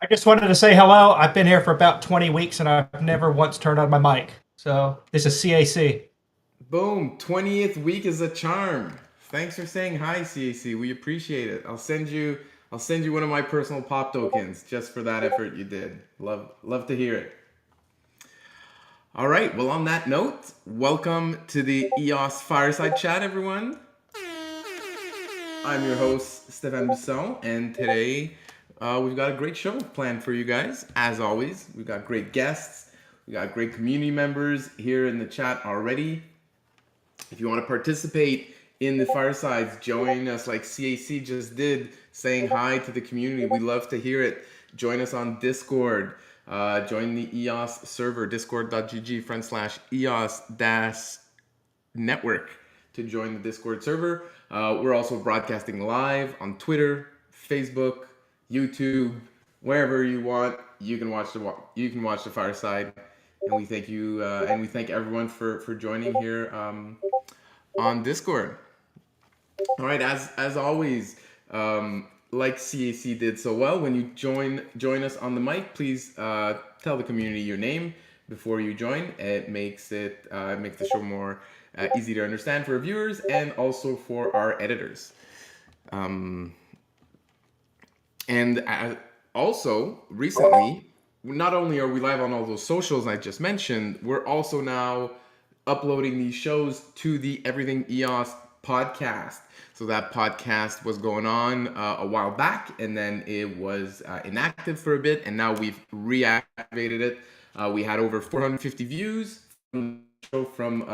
I just wanted to say hello. I've been here for about 20 weeks and I've never once turned on my mic. So this is CAC. Boom, 20th week is a charm. Thanks for saying hi, CAC. We appreciate it. I'll send you one of my personal pop tokens just for that effort you did. Love to hear it. All right, well on that note, welcome to the EOS Fireside Chat, everyone. I'm your host, Stephane, and today we've got a great show planned for you guys. As always, we've got great guests, we got great community members here in the chat already. If you want to participate in the firesides, join us like CAC just did, saying hi to the community. We love to hear it. Join us on Discord. Join the EOS server, discord.gg/EOS-network to join the Discord server. We're also broadcasting live on Twitter, Facebook, YouTube, wherever you want. You can watch the fireside, and we thank you and we thank everyone for joining here on Discord. All right, as always, like CAC did so well, when you join us on the mic, please tell the community your name before you join. It makes the show more easy to understand for viewers and also for our editors. And also recently, not only are we live on all those socials I just mentioned, we're also now uploading these shows to the Everything EOS podcast. So that podcast was going on a while back, and then it was inactive for a bit, and now we've reactivated it. We had over 450 views from the show from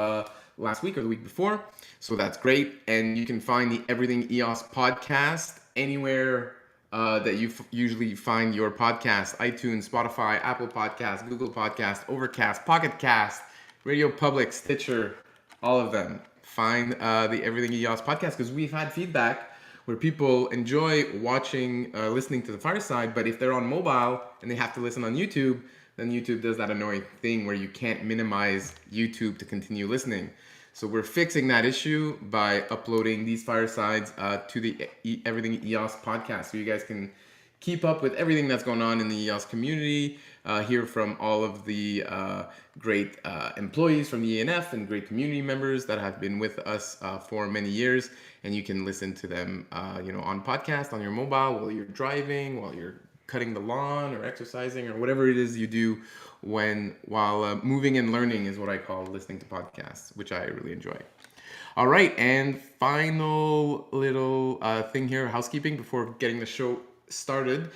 last week or the week before, so that's great. And you can find the Everything EOS podcast anywhere that you usually find your podcast: iTunes, Spotify, Apple Podcast, Google Podcast, Overcast, Pocket Cast, Radio Public, Stitcher, all of them. Find the Everything EOS podcast, because we've had feedback where people enjoy watching, listening to the fireside, but if they're on mobile and they have to listen on YouTube, then YouTube does that annoying thing where you can't minimize YouTube to continue listening. So we're fixing that issue by uploading these firesides to the Everything EOS podcast, so you guys can keep up with everything that's going on in the EOS community, hear from all of the great employees from the ENF and great community members that have been with us for many years. And you can listen to them on podcast, on your mobile, while you're driving, while you're cutting the lawn or exercising or whatever it is you do while moving and learning, is what I call listening to podcasts, which I really enjoy. All right, and final little thing here, housekeeping before getting the show started.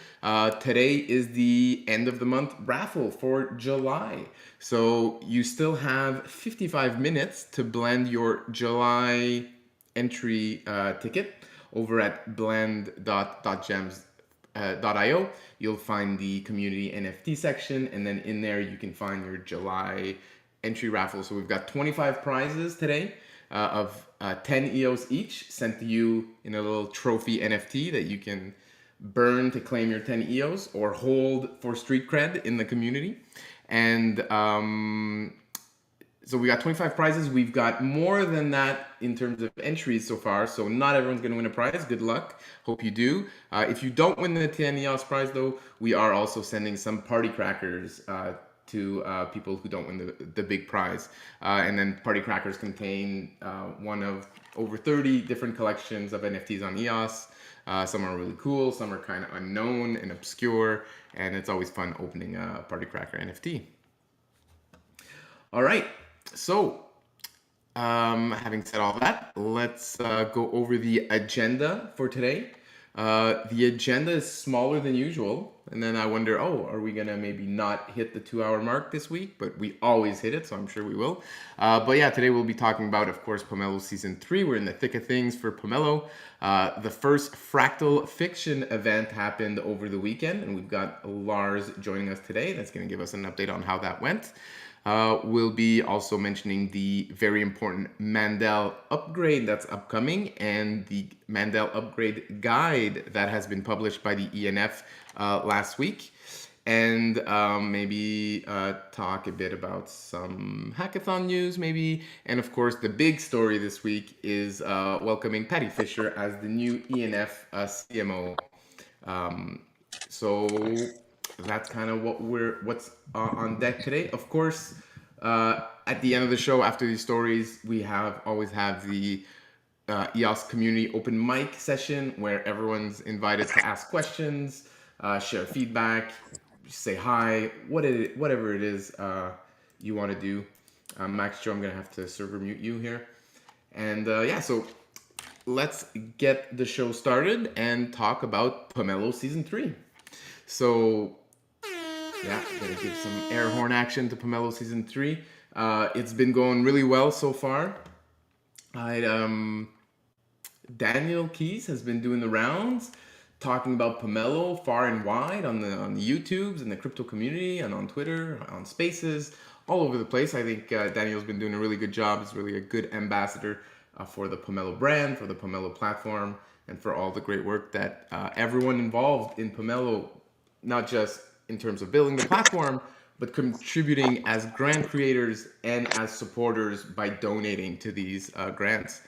Today is the end of the month raffle for July. So you still have 55 minutes to blend your July entry ticket over at blend.gems.io. You'll find the community NFT section, and then in there you can find your July entry raffle. So we've got 25 prizes today of 10 EOS each, sent to you in a little trophy NFT that you can burn to claim your 10 EOS or hold for street cred in the community. And so we got 25 prizes. We've got more than that in terms of entries so far, so not everyone's going to win a prize. Good luck. Hope you do. If you don't win the 10 EOS prize, though, we are also sending some party crackers to people who don't win the big prize. And then party crackers contain one of over 30 different collections of NFTs on EOS. Some are really cool, some are kind of unknown and obscure, and it's always fun opening a party cracker NFT. All right, so having said all that, let's go over the agenda for today. The agenda is smaller than usual, and then I wonder, are we gonna maybe not hit the 2-hour mark this week? But we always hit it, so I'm sure we will. But yeah, today we'll be talking about, of course, Pomelo Season 3. We're in the thick of things for Pomelo. The first Fractal Fiction event happened over the weekend, and we've got Lars joining us today. That's gonna give us an update on how that went. We'll be also mentioning the very important Mandel upgrade that's upcoming, and the Mandel upgrade guide that has been published by the ENF last week. And maybe talk a bit about some hackathon news maybe. And of course, the big story this week is welcoming Patty Fisher as the new ENF CMO. So that's kind of what's on deck today. Of course, at the end of the show, after these stories, we always have the EOS community open mic session where everyone's invited to ask questions, share feedback, say hi, whatever it is you want to do. Max Joe, I'm gonna have to server mute you here, and so let's get the show started and talk about Pomelo Season 3. So, gonna give some air horn action to Pomelo Season 3. It's been going really well so far. Daniel Keys has been doing the rounds, talking about Pomelo far and wide on the YouTubes and the crypto community and on Twitter, on Spaces, all over the place. I think Daniel's been doing a really good job. He's really a good ambassador for the Pomelo brand, for the Pomelo platform, and for all the great work that everyone involved in Pomelo, not just in terms of building the platform, but contributing as grant creators and as supporters by donating to these grants.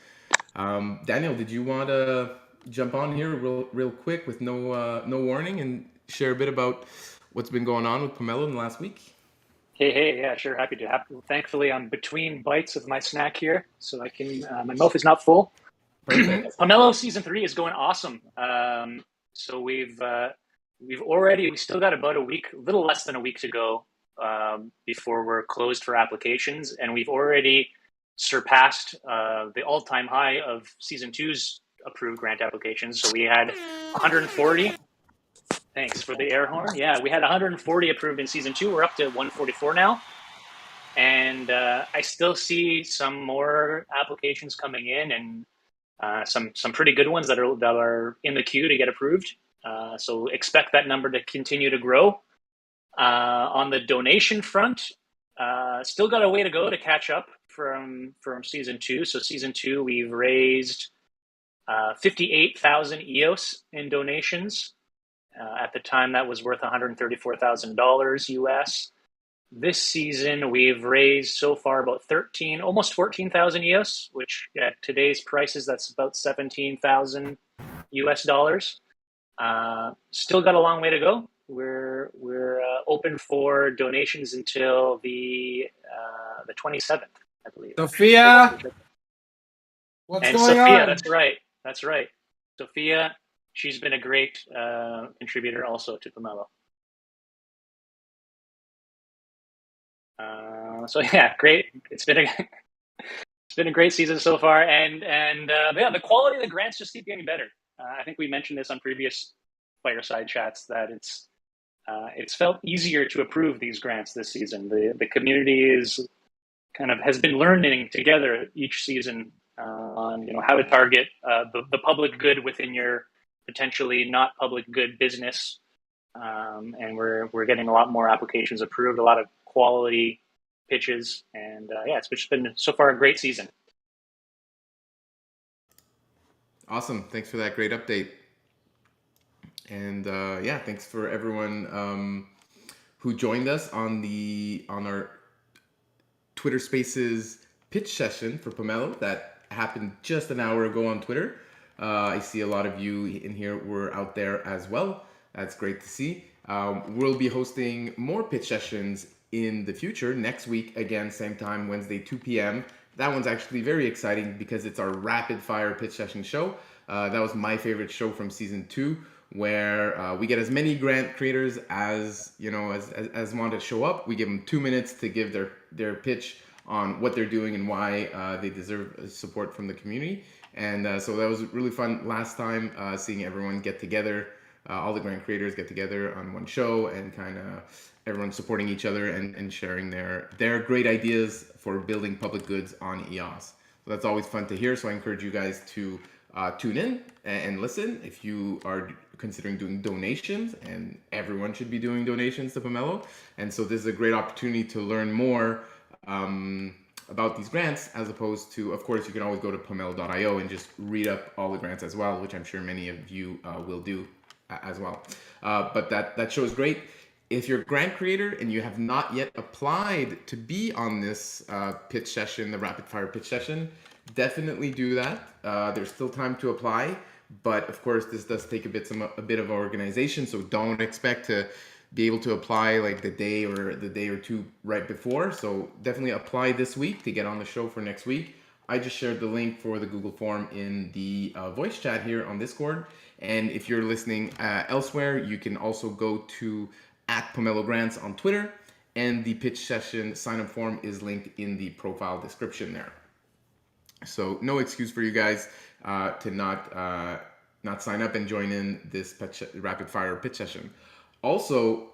Daniel, did you want to jump on here real quick with no warning and share a bit about what's been going on with Pomelo in the last week? Hey, yeah, sure, happy to. Thankfully, I'm between bites of my snack here, so I can. My mouth is not full. Perfect. Pomelo Season 3 is going awesome. So we still got about a little less than a week to go before we're closed for applications, and we've already surpassed the all-time high of Season 2's approved grant applications. So we had 140. Thanks for the air horn. Yeah, we had 140 approved in Season 2. We're up to 144 now. And I still see some more applications coming in, and some pretty good ones that are in the queue to get approved. So expect that number to continue to grow. On the donation front, still got a way to go to catch up from Season 2. So Season 2, we've raised 58,000 EOS in donations. At the time, that was worth $134,000 US. This season, we've raised so far about almost 14,000 EOS, which at today's prices, that's about 17,000 US dollars. Still got a long way to go. We're open for donations until the 27th, I believe. Sophia, what's going Sophia, on? That's right. Sophia, she's been a great contributor also to Pomelo. So yeah, great. It's been a great season so far, and the quality of the grants just keep getting better. I think we mentioned this on previous fireside chats that it's felt easier to approve these grants this season. The community has been learning together each season on how to target the public good within your potentially not public good business, and we're getting a lot more applications approved, a lot of quality pitches, and it's just been so far a great season. Awesome. Thanks for that great update. And thanks for everyone who joined us on our Twitter Spaces pitch session for Pomelo that happened just an hour ago on Twitter. I see a lot of you in here were out there as well. That's great to see. We'll be hosting more pitch sessions in the future next week, again, same time, Wednesday, 2 p.m. That one's actually very exciting because it's our rapid fire pitch session show. That was my favorite show from Season 2, where we get as many grant creators as want to show up. We give them 2 minutes to give their pitch on what they're doing and why they deserve support from the community. And so that was really fun last time, seeing everyone get together, all the grant creators get together on one show, and kind of everyone supporting each other and sharing their great ideas for building public goods on EOS. So that's always fun to hear. So I encourage you guys to tune in and listen if you are considering doing donations, and everyone should be doing donations to Pomelo. And so this is a great opportunity to learn more about these grants, as opposed to, of course, you can always go to pomelo.io and just read up all the grants as well, which I'm sure many of you will do as well. But that show is great. If you're a grant creator and you have not yet applied to be on this pitch session, the rapid fire pitch session, definitely do that. There's still time to apply, but of course this does take a bit of organization, so don't expect to be able to apply like the day or two right before. So definitely apply this week to get on the show for next week. I just shared the link for the Google form in the voice chat here on Discord. And if you're listening elsewhere, you can also go to @Pomelo Grants on Twitter. And the pitch session sign-up form is linked in the profile description there. So no excuse for you guys to not sign up and join in this rapid fire pitch session. Also,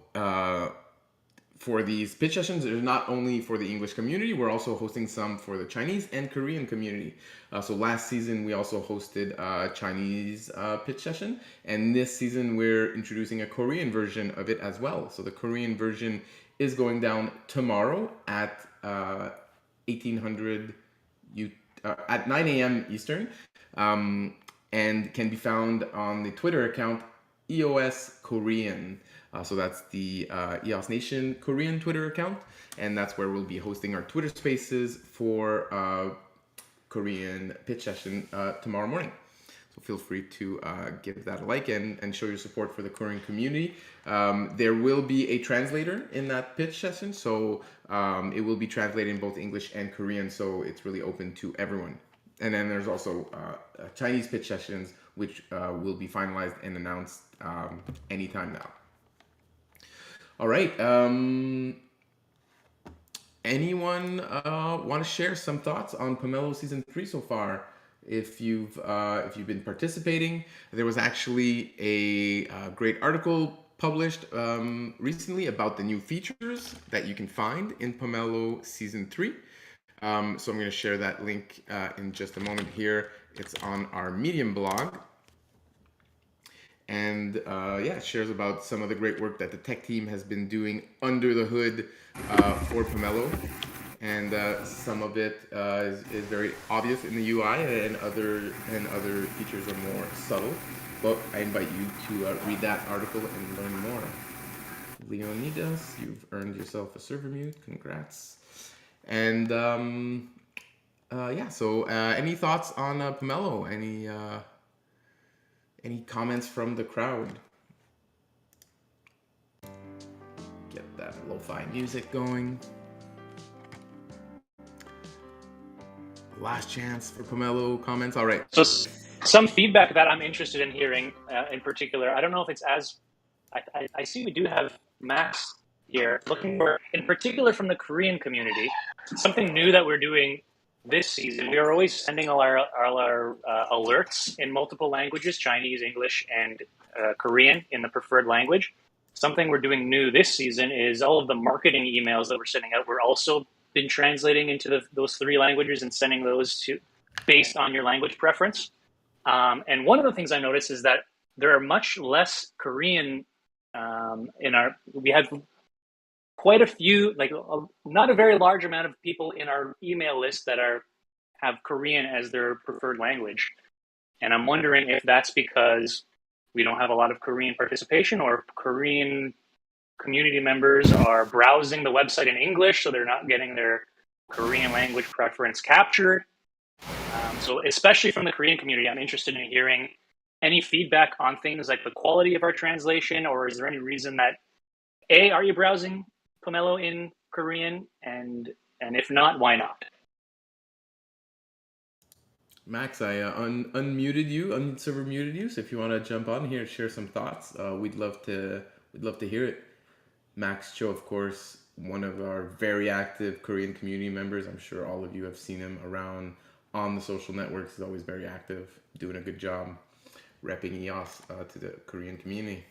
for these pitch sessions, they're not only for the English community, we're also hosting some for the Chinese and Korean community. So last season, we also hosted a Chinese pitch session. And this season, we're introducing a Korean version of it as well. So the Korean version is going down tomorrow at 1800 at 9 a.m. Eastern, and can be found on the Twitter account EOS Korean. So that's the EOS Nation Korean Twitter account, and that's where we'll be hosting our Twitter Spaces for Korean pitch session tomorrow morning. So feel free to give that a like and show your support for the Korean community. There will be a translator in that pitch session, so it will be translated in both English and Korean, so it's really open to everyone. And then there's also Chinese pitch sessions, which will be finalized and announced anytime now. All right. Anyone want to share some thoughts on Pomelo Season 3 so far? If you've been participating, there was actually a great article published recently about the new features that you can find in Pomelo Season 3. So I'm going to share that link in just a moment here. It's on our Medium blog. And yeah, it shares about some of the great work that the tech team has been doing under the hood for Pomelo. And some of it is very obvious in the UI, and other features are more subtle. But I invite you to read that article and learn more. Leonidas, you've earned yourself a server mute. Congrats. And yeah, so any thoughts on Pomelo? Any comments from the crowd? Get that lo-fi music going. Last chance for Pomelo comments. All right. So some feedback that I'm interested in hearing in particular, I don't know if it's as, I see we do have Max here looking for, in particular from the Korean community, something new that we're doing this season. We are always sending all our alerts in multiple languages, Chinese, English, and Korean in the preferred language. Something we're doing new this season is all of the marketing emails that we're sending out. We're also been translating into those three languages and sending those to based on your language preference. And one of the things I noticed is that there are much less Korean we have quite a few, like not a very large amount of people in our email list that have Korean as their preferred language. And I'm wondering if that's because we don't have a lot of Korean participation, or Korean community members are browsing the website in English, so they're not getting their Korean language preference captured. So especially from the Korean community, I'm interested in hearing any feedback on things like the quality of our translation, or is there any reason that, A, are you browsing Pomelo in Korean, and if not, why not? Max, I unmuted you, server muted you. So if you want to jump on here, share some thoughts, we'd love to hear it. Max Cho, of course, one of our very active Korean community members. I'm sure all of you have seen him around on the social networks. He's always very active, doing a good job repping EOS to the Korean community.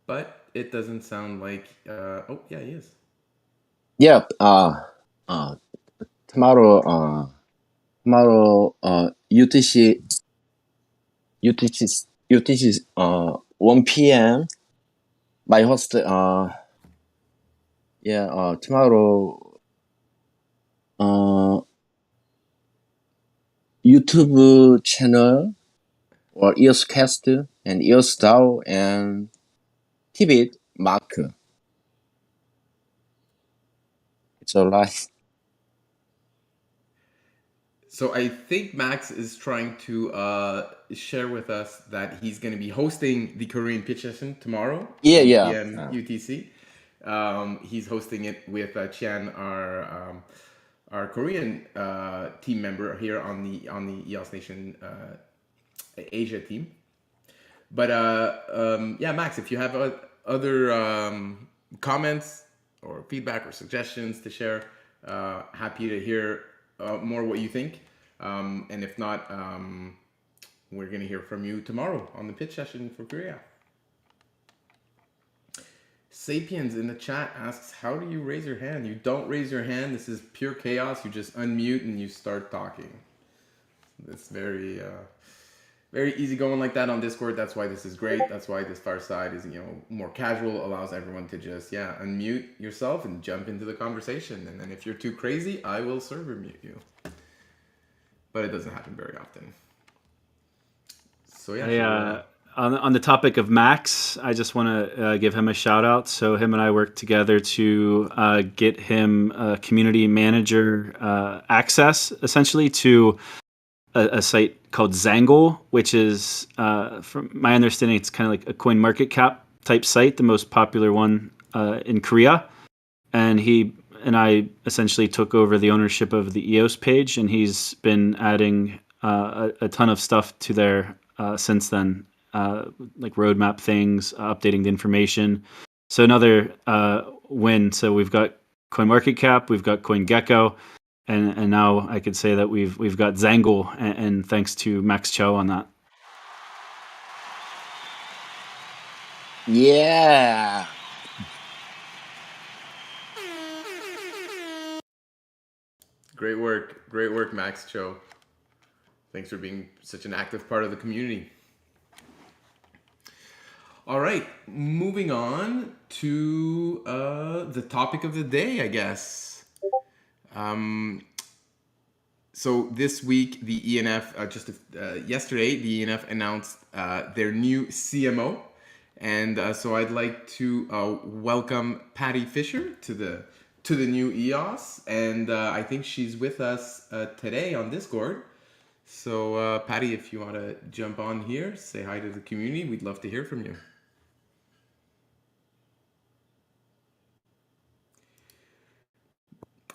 But it doesn't sound like. Oh yeah, he is. Yeah. Tomorrow. UTC. 1 p.m. My host. Tomorrow. YouTube channel or EOScast and EOSDAO and TV Mark. It's all right. So I think Max is trying to share with us that he's going to be hosting the Korean pitch session tomorrow, Yeah, 1 yeah. p.m. UTC. He's hosting it with Chian, our Korean team member here on the EOS Nation Asia team. But yeah, Max, if you have other comments or feedback or suggestions to share, happy to hear more what you think. And if not, we're going to hear from you tomorrow on the pitch session for Korea. Sapiens in the chat asks, how do you raise your hand? You don't raise your hand. This is pure chaos. You just unmute and you start talking. It's very easy going like that on Discord. That's why this is great. That's why this fireside is, more casual, allows everyone to just, unmute yourself and jump into the conversation. And then if you're too crazy, I will server mute you. But it doesn't happen very often. So yeah. On the topic of Max, I just want to give him a shout out. So him and I worked together to get him community manager access, essentially, to a site called Xangle, which is, from my understanding, it's kind of like a coin market cap type site, the most popular one in Korea. And he and I essentially took over the ownership of the EOS page, and he's been adding a ton of stuff to there since then, like roadmap things, updating the information. So another win. So we've got CoinMarketCap, we've got CoinGecko, and now I could say that we've got Xangle, and thanks to Max Cho on that. Yeah. Great work, Max Cho. Thanks for being such an active part of the community. All right, moving on to the topic of the day, I guess. So this week, the ENF, yesterday, the ENF announced their new CMO. And so I'd like to welcome Patty Fisher to the new EOS. And I think she's with us today on Discord. So Patty, if you want to jump on here, say hi to the community. We'd love to hear from you.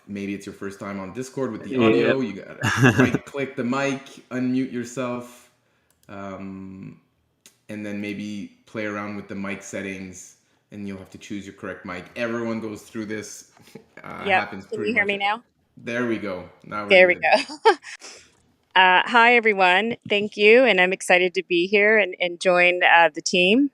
Maybe it's your first time on Discord with the audio. You gotta right-click the mic, unmute yourself, and then maybe play around with the mic settings, and you'll have to choose your correct mic. Everyone goes through this. Happens Can pretty you hear much. me now? There we go. Now There we're we good. go. Hi, everyone. Thank you. And I'm excited to be here and join the team.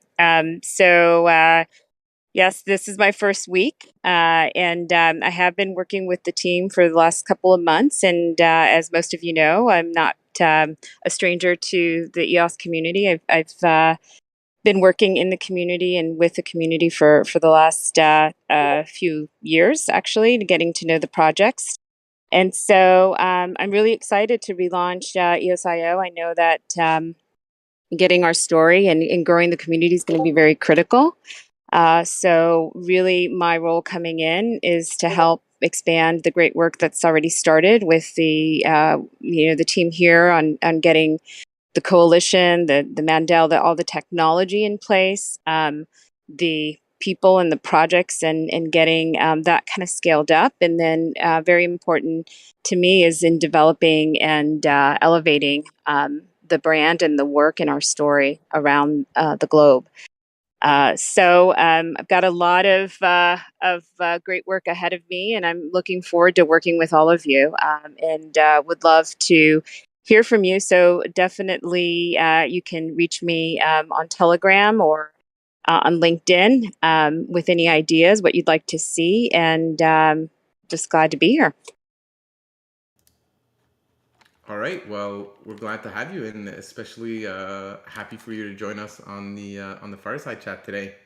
Yes, this is my first week. And I have been working with the team for the last couple of months. And as most of you know, I'm not a stranger to the EOS community. I've been working in the community and with the community for the last few years, actually, getting to know the projects. And so I'm really excited to relaunch EOSIO. I know that getting our story and growing the community is going to be very critical. So really my role coming in is to help expand the great work that's already started with the team here on getting the coalition, the Mandel, all the technology in place, the people and the projects and getting that kind of scaled up. And then very important to me is in developing and elevating the brand and the work and our story around the globe. So I've got a lot of great work ahead of me, and I'm looking forward to working with all of you, and would love to hear from you. So definitely you can reach me on Telegram or on LinkedIn with any ideas, what you'd like to see, and just glad to be here. All right. Well, we're glad to have you, and especially happy for you to join us on the fireside chat today.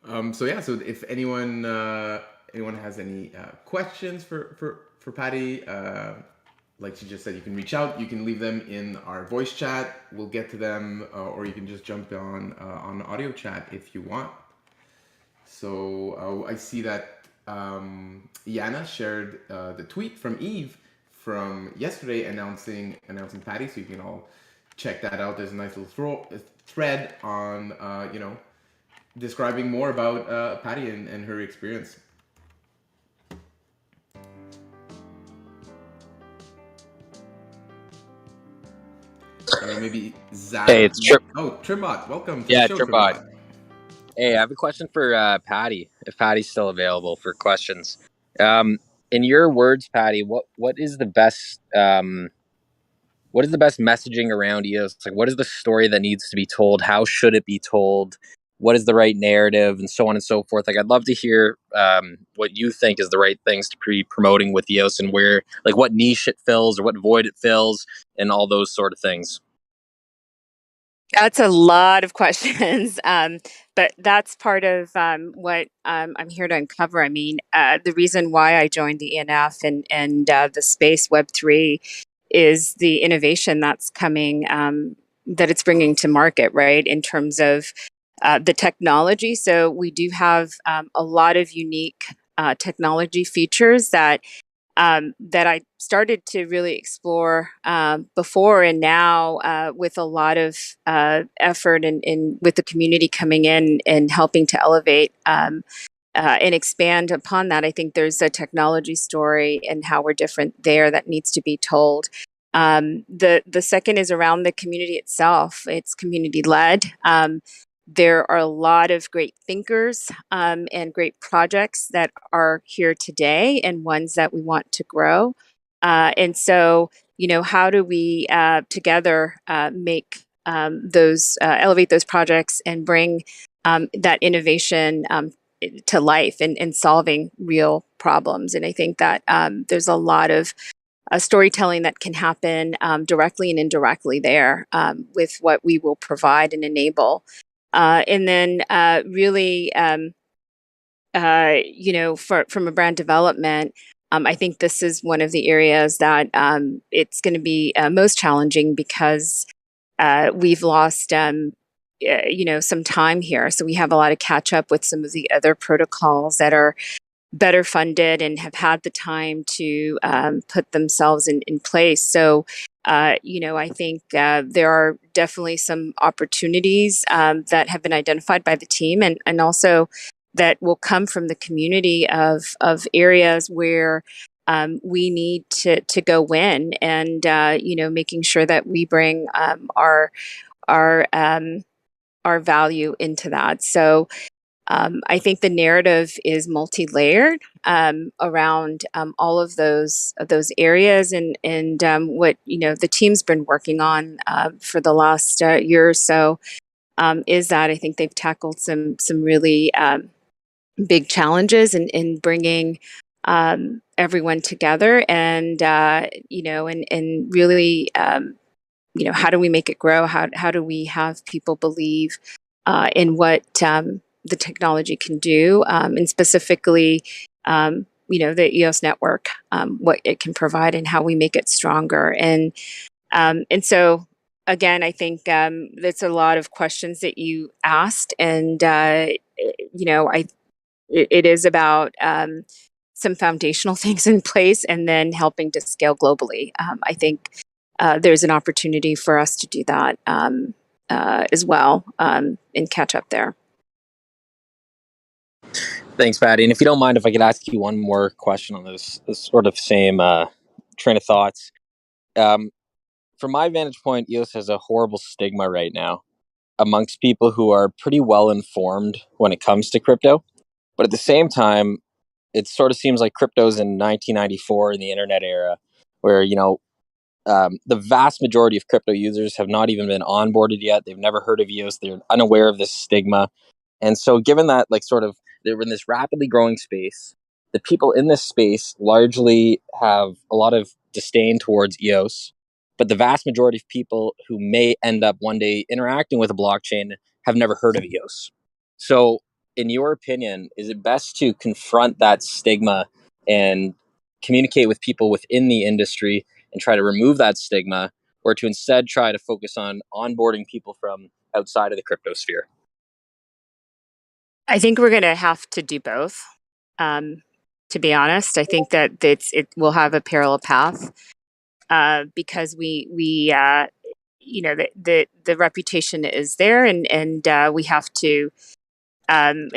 So if anyone has any questions for Patty, like she just said, you can reach out. You can leave them in our voice chat. We'll get to them, or you can just jump on audio chat if you want. So I see that Yana shared the tweet from Eve from yesterday announcing Patty, so you can all check that out. There's a nice little thread on describing more about Patty and her experience. Maybe Zack. Hey, it's Trip. Oh, Trimbot, welcome to the show, Trimbot. Hey, I have a question for Patty, if Patty's still available for questions. In your words, Patty, what is the best messaging around EOS? Like, what is the story that needs to be told? How should it be told? What is the right narrative, and so on and so forth? Like, I'd love to hear what you think is the right things to be promoting with EOS, and where, like, what niche it fills or what void it fills, and all those sort of things. That's a lot of questions, but that's part of what I'm here to uncover. I mean, the reason why I joined the ENF and the space Web3 is the innovation that's coming, that it's bringing to market, right, in terms of the technology. So we do have a lot of unique technology features that I started to really explore before, and now with a lot of effort and with the community coming in and helping to elevate and expand upon that. I think there's a technology story and how we're different there that needs to be told. The second is around the community itself. It's community led. There are a lot of great thinkers and great projects that are here today and ones that we want to grow. And so, how do we together make those, elevate those projects and bring that innovation to life and solving real problems? And I think that there's a lot of storytelling that can happen directly and indirectly there with what we will provide and enable. And then really, from a brand development, I think this is one of the areas that it's going to be most challenging because we've lost, some time here. So we have a lot of catch up with some of the other protocols that are better funded and have had the time to put themselves in place. So, I think there are definitely some opportunities that have been identified by the team and also that will come from the community of areas where we need to go win and, making sure that we bring our value into that. So, I think the narrative is multi-layered around all of those areas, and what the team's been working on for the last year or so is that I think they've tackled some really big challenges in bringing everyone together, and and really how do we make it grow? How do we have people believe in what the technology can do, and specifically, the EOS network, what it can provide and how we make it stronger. And so, again, I think that's a lot of questions that you asked, and it is about some foundational things in place, and then helping to scale globally. I think there's an opportunity for us to do that as well and catch up there. Thanks, Patty. And if you don't mind, if I could ask you one more question on this sort of same train of thoughts. From my vantage point, EOS has a horrible stigma right now amongst people who are pretty well informed when it comes to crypto. But at the same time, it sort of seems like crypto's in 1994 in the internet era, where, the vast majority of crypto users have not even been onboarded yet. They've never heard of EOS. They're unaware of this stigma. And so given that, they're in this rapidly growing space, the people in this space largely have a lot of disdain towards EOS, but the vast majority of people who may end up one day interacting with a blockchain have never heard of EOS. So in your opinion, is it best to confront that stigma and communicate with people within the industry and try to remove that stigma, or to instead try to focus on onboarding people from outside of the crypto sphere? I think we're going to have to do both. to be honest. I think that it will have a parallel path because we the reputation is there, and we have to. And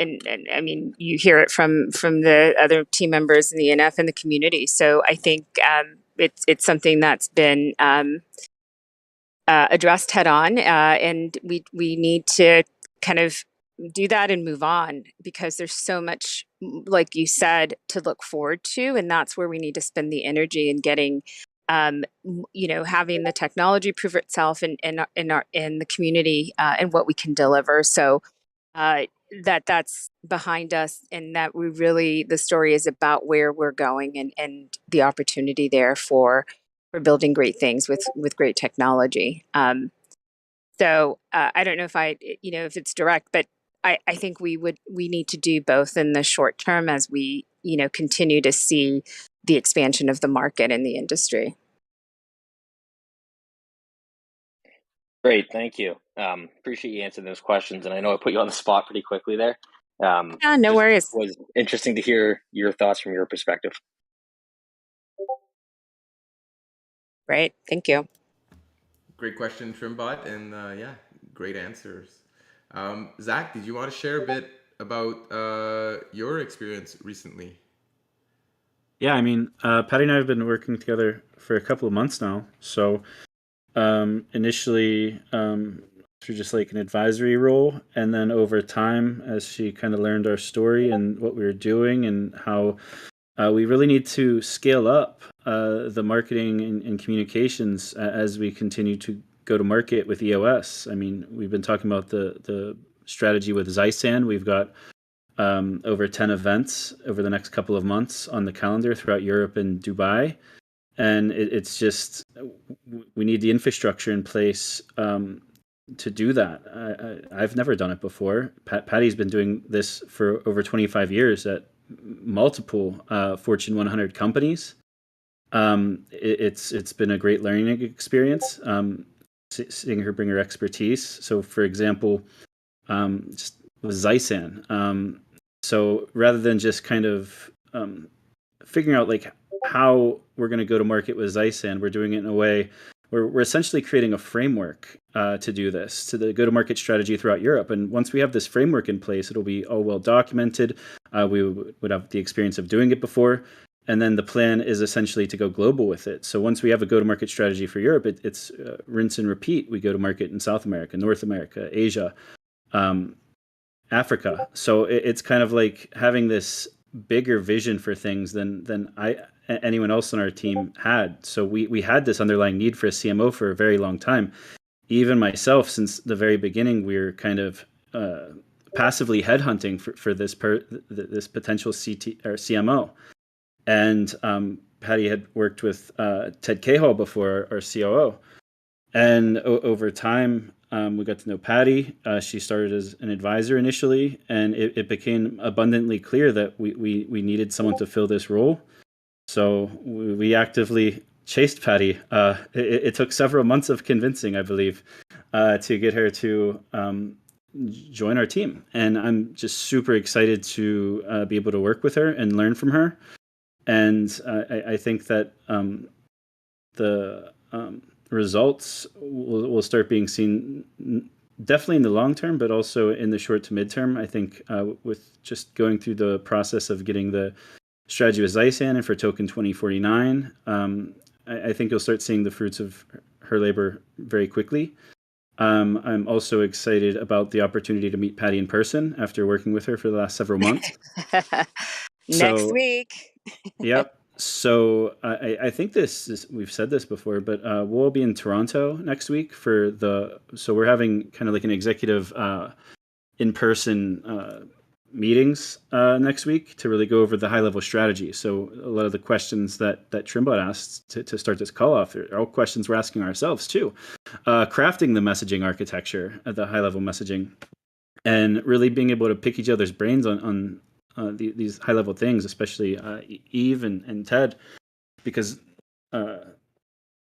I mean, you hear it from the other team members in the NF and the community. So I think it's something that's been addressed head on, and we need to kind of do that and move on, because there's so much, like you said, to look forward to, and that's where we need to spend the energy in getting having the technology prove itself in the community, and what we can deliver. So that's behind us, and that the story is about where we're going, and the opportunity there for building great things with great technology. So I don't know if if it's direct, but I think we need to do both in the short term as we continue to see the expansion of the market and the industry. Great, thank you. Appreciate you answering those questions, and I know I put you on the spot pretty quickly there. Yeah, no worries. It was interesting to hear your thoughts from your perspective. Great, thank you. Great question, Trimbot, and yeah, great answers. Zack, did you want to share a bit about your experience recently? Yeah, I mean, Patty and I have been working together for a couple of months now. So initially through just like an advisory role, and then over time, as she kind of learned our story and what we were doing and how we really need to scale up the marketing and communications as we continue to go to market with EOS. I mean, we've been talking about the strategy with Ziasan. We've got over 10 events over the next couple of months on the calendar throughout Europe and Dubai. And it's just, we need the infrastructure in place to do that. I've never done it before. Patty's been doing this for over 25 years at multiple Fortune 100 companies. It's been a great learning experience, seeing her bring her expertise. So, for example, just with Ziasan. So rather than just kind of figuring out like how we're going to go to market with Ziasan, we're doing it in a way where we're essentially creating a framework to do this, to the go-to-market strategy throughout Europe. And once we have this framework in place, it'll be all well documented. We would have the experience of doing it before. And then the plan is essentially to go global with it. So once we have a go-to-market strategy for Europe, it's rinse and repeat. We go to market in South America, North America, Asia, Africa. So it's kind of like having this bigger vision for things than anyone else on our team had. So we had this underlying need for a CMO for a very long time. Even myself, since the very beginning, we were kind of passively headhunting for this potential CMO. And Patty had worked with Ted Cahill before, our COO. And over time, we got to know Patty. She started as an advisor initially, and it became abundantly clear that we needed someone to fill this role. So we actively chased Patty. It took several months of convincing, I believe, to get her to join our team. And I'm just super excited to be able to work with her and learn from her. And I think that the results will start being seen definitely in the long term, but also in the short to midterm. I think with just going through the process of getting the strategy with Ziasan and for Token 2049, I think you'll start seeing the fruits of her labor very quickly. I'm also excited about the opportunity to meet Patty in person after working with her for the last several months. Next week. Yep. So I think we've said this before, but we'll be in Toronto next week so we're having kind of like an executive in-person meetings next week to really go over the high-level strategy. So a lot of the questions that Trimbot asked to start this call off are all questions we're asking ourselves too. Crafting the messaging architecture at the high-level messaging, and really being able to pick each other's brains on these high-level things, especially Eve and Ted, because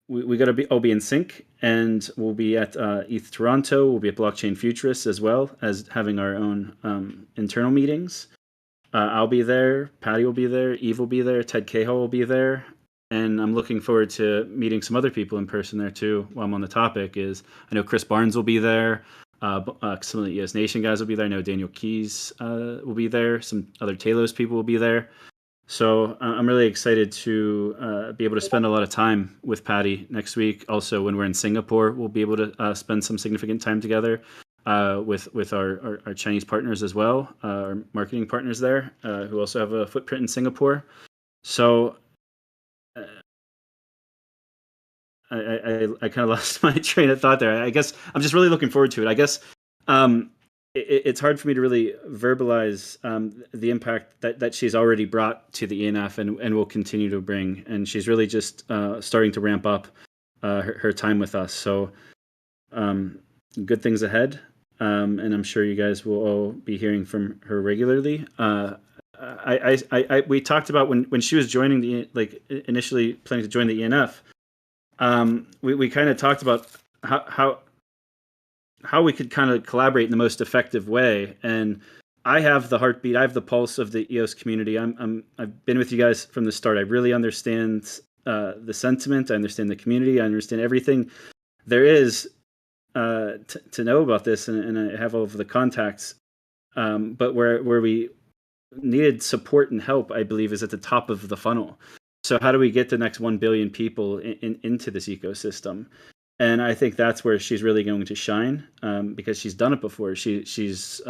we got to all be in sync, and we'll be at ETH Toronto. We'll be at Blockchain Futurists as well as having our own internal meetings. I'll be there. Patty will be there. Eve will be there. Ted Cahill will be there. And I'm looking forward to meeting some other people in person there too. While I'm on the topic, I know Chris Barnes will be there. Some of the EOS Nation guys will be there. I know Daniel Keys will be there. Some other Talos people will be there. So I'm really excited to be able to spend a lot of time with Patty next week. Also, when we're in Singapore, we'll be able to spend some significant time together with our Chinese partners as well, our marketing partners there, who also have a footprint in Singapore. So I kind of lost my train of thought there. I guess I'm just really looking forward to it. I guess it's hard for me to really verbalize the impact that she's already brought to the ENF and will continue to bring. And she's really just starting to ramp up her time with us. So good things ahead. And I'm sure you guys will all be hearing from her regularly. We talked about when she was joining initially planning to join the ENF. We kind of talked about how we could kind of collaborate in the most effective way. And I have the heartbeat, I have the pulse of the EOS community. I've been with you guys from the start. I really understand the sentiment. I understand the community. I understand everything there is to know about this, and I have all of the contacts. But where we needed support and help, I believe, is at the top of the funnel. So how do we get the next 1 billion people into this ecosystem? And I think that's where she's really going to shine, because she's done it before. She's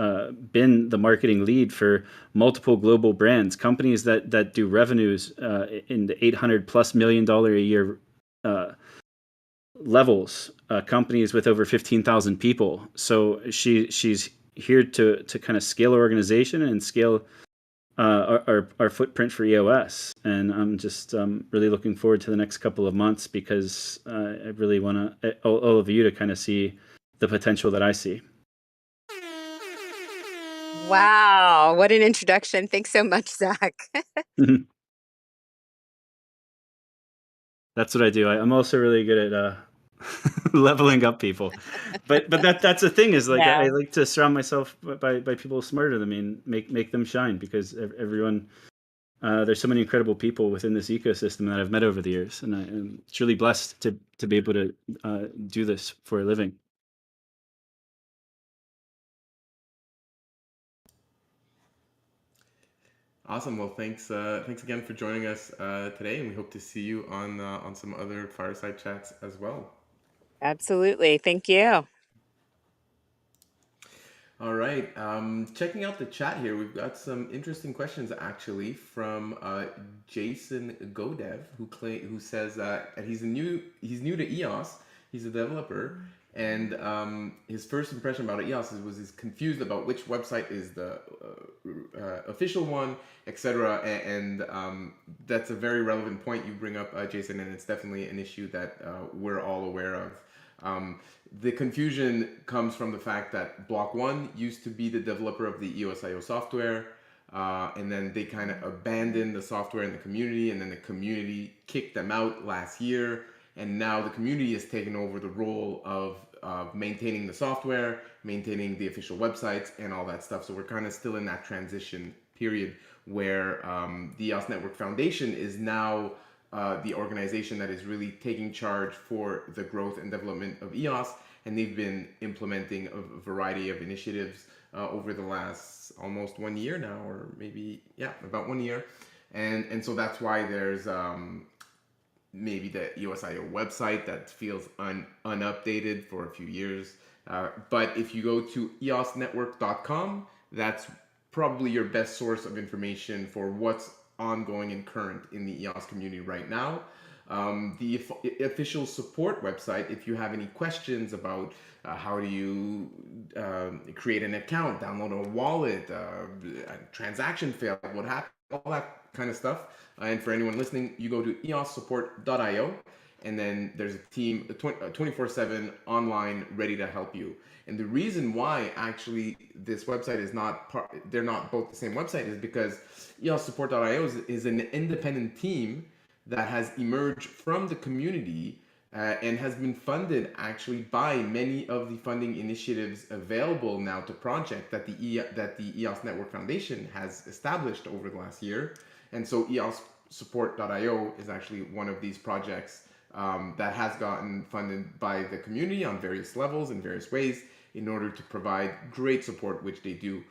been the marketing lead for multiple global brands, companies that do revenues in the $800+ million a year levels, companies with over 15,000 people. So she's here to kind of scale our organization and scale our footprint for EOS. And I'm just really looking forward to the next couple of months, because I really want all of you to kind of see the potential that I see. Wow, what an introduction. Thanks so much, Zack. That's what I do. I'm also really good at leveling up people. But that's the thing, is like, Yeah. I like to surround myself by people smarter than me and make them shine, because everyone, there's so many incredible people within this ecosystem that I've met over the years, and I'm truly blessed to be able to do this for a living. Awesome. Well, thanks again for joining us today, and we hope to see you on some other fireside chats as well. Absolutely. Thank you. All right. Checking out the chat here, we've got some interesting questions actually from Jason Godev, who says that he's new to EOS. He's a developer, and his first impression about EOS was he's confused about which website is the official one, etc. And that's a very relevant point you bring up, Jason, and it's definitely an issue that we're all aware of. The confusion comes from the fact that Block One used to be the developer of the EOSIO software, and then they kind of abandoned the software in the community, and then the community kicked them out last year, and now the community has taken over the role of maintaining the software, maintaining the official websites, and all that stuff. So we're kind of still in that transition period where the EOS Network Foundation is now the organization that is really taking charge for the growth and development of EOS, and they've been implementing a variety of initiatives over the last almost 1 year now, or maybe about 1 year, and so that's why there's maybe the EOSIO website that feels unupdated for a few years, but if you go to eosnetwork.com, that's probably your best source of information for what's ongoing and current in the EOS community right now. The official support website, if you have any questions about how do you create an account, download a wallet, a transaction failed, what happened, all that kind of stuff. And for anyone listening, you go to eossupport.io, and then there's a team 24/7 online ready to help you. And the reason why actually this website is they're not both the same website, is because eossupport.io is an independent team that has emerged from the community and has been funded actually by many of the funding initiatives available now to project that the EOS Network Foundation has established over the last year. And so EOSsupport.io is actually one of these projects that has gotten funded by the community on various levels in various ways in order to provide great support, which they do.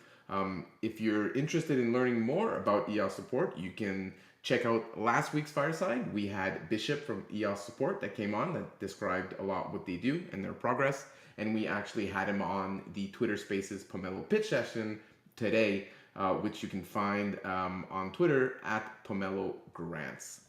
If you're interested in learning more about EOS support, you can check out last week's Fireside. We had Bishop from EOS Support that came on that described a lot what they do and their progress. And we actually had him on the Twitter Spaces Pomelo pitch session today, which you can find on Twitter at Pomelo Grants.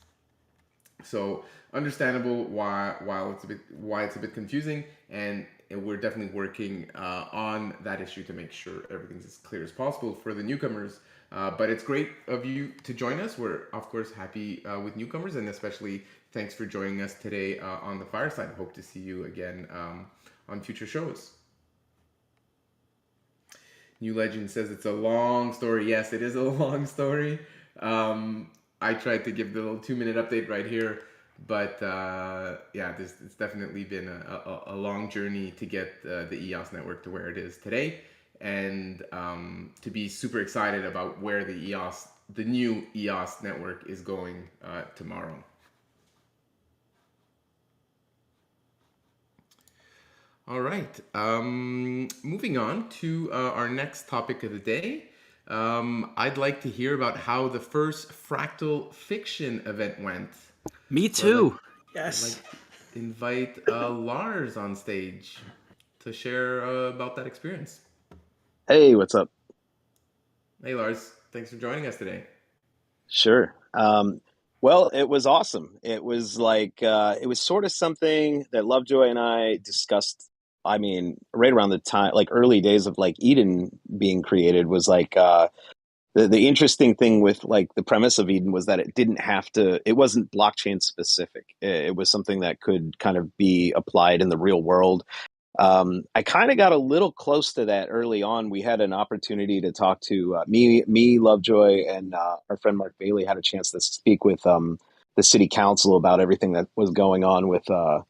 So understandable why it's a bit confusing, and we're definitely working on that issue to make sure everything's as clear as possible for the newcomers. But it's great of you to join us. We're of course happy with newcomers, and especially thanks for joining us today on the Fireside. Hope to see you again on future shows. New Legend says it's a long story. Yes, it is a long story. I tried to give the little 2-minute update right here, but yeah, it's definitely been a long journey to get the EOS network to where it is today, and to be super excited about where the new EOS network is going tomorrow. All right, moving on to our next topic of the day. I'd like to hear about how the first Fractal Fiction event went. Me too. Yes. I'd like to invite Lars on stage to share about that experience. Hey, what's up? Hey Lars, thanks for joining us today. Sure. Well, it was awesome. It was like it was sort of something that Lovejoy and I discussed. I mean, right around the time, like early days of like Eden being created, was like the interesting thing with like the premise of Eden was that it wasn't blockchain specific. It was something that could kind of be applied in the real world. I kind of got a little close to that early on. We had an opportunity to talk to me, Lovejoy, and our friend Mark Bailey had a chance to speak with the city council about everything that was going on with the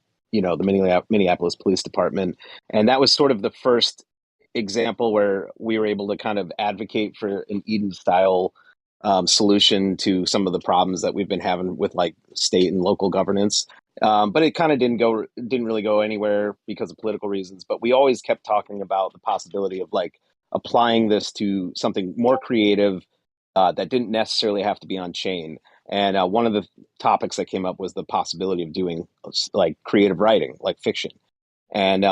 Minneapolis Police Department, and that was sort of the first example where we were able to kind of advocate for an Eden style solution to some of the problems that we've been having with like state and local governance. But it kind of didn't really go anywhere because of political reasons. But we always kept talking about the possibility of like applying this to something more creative that didn't necessarily have to be on chain. And one of the topics that came up was the possibility of doing like creative writing, like fiction. And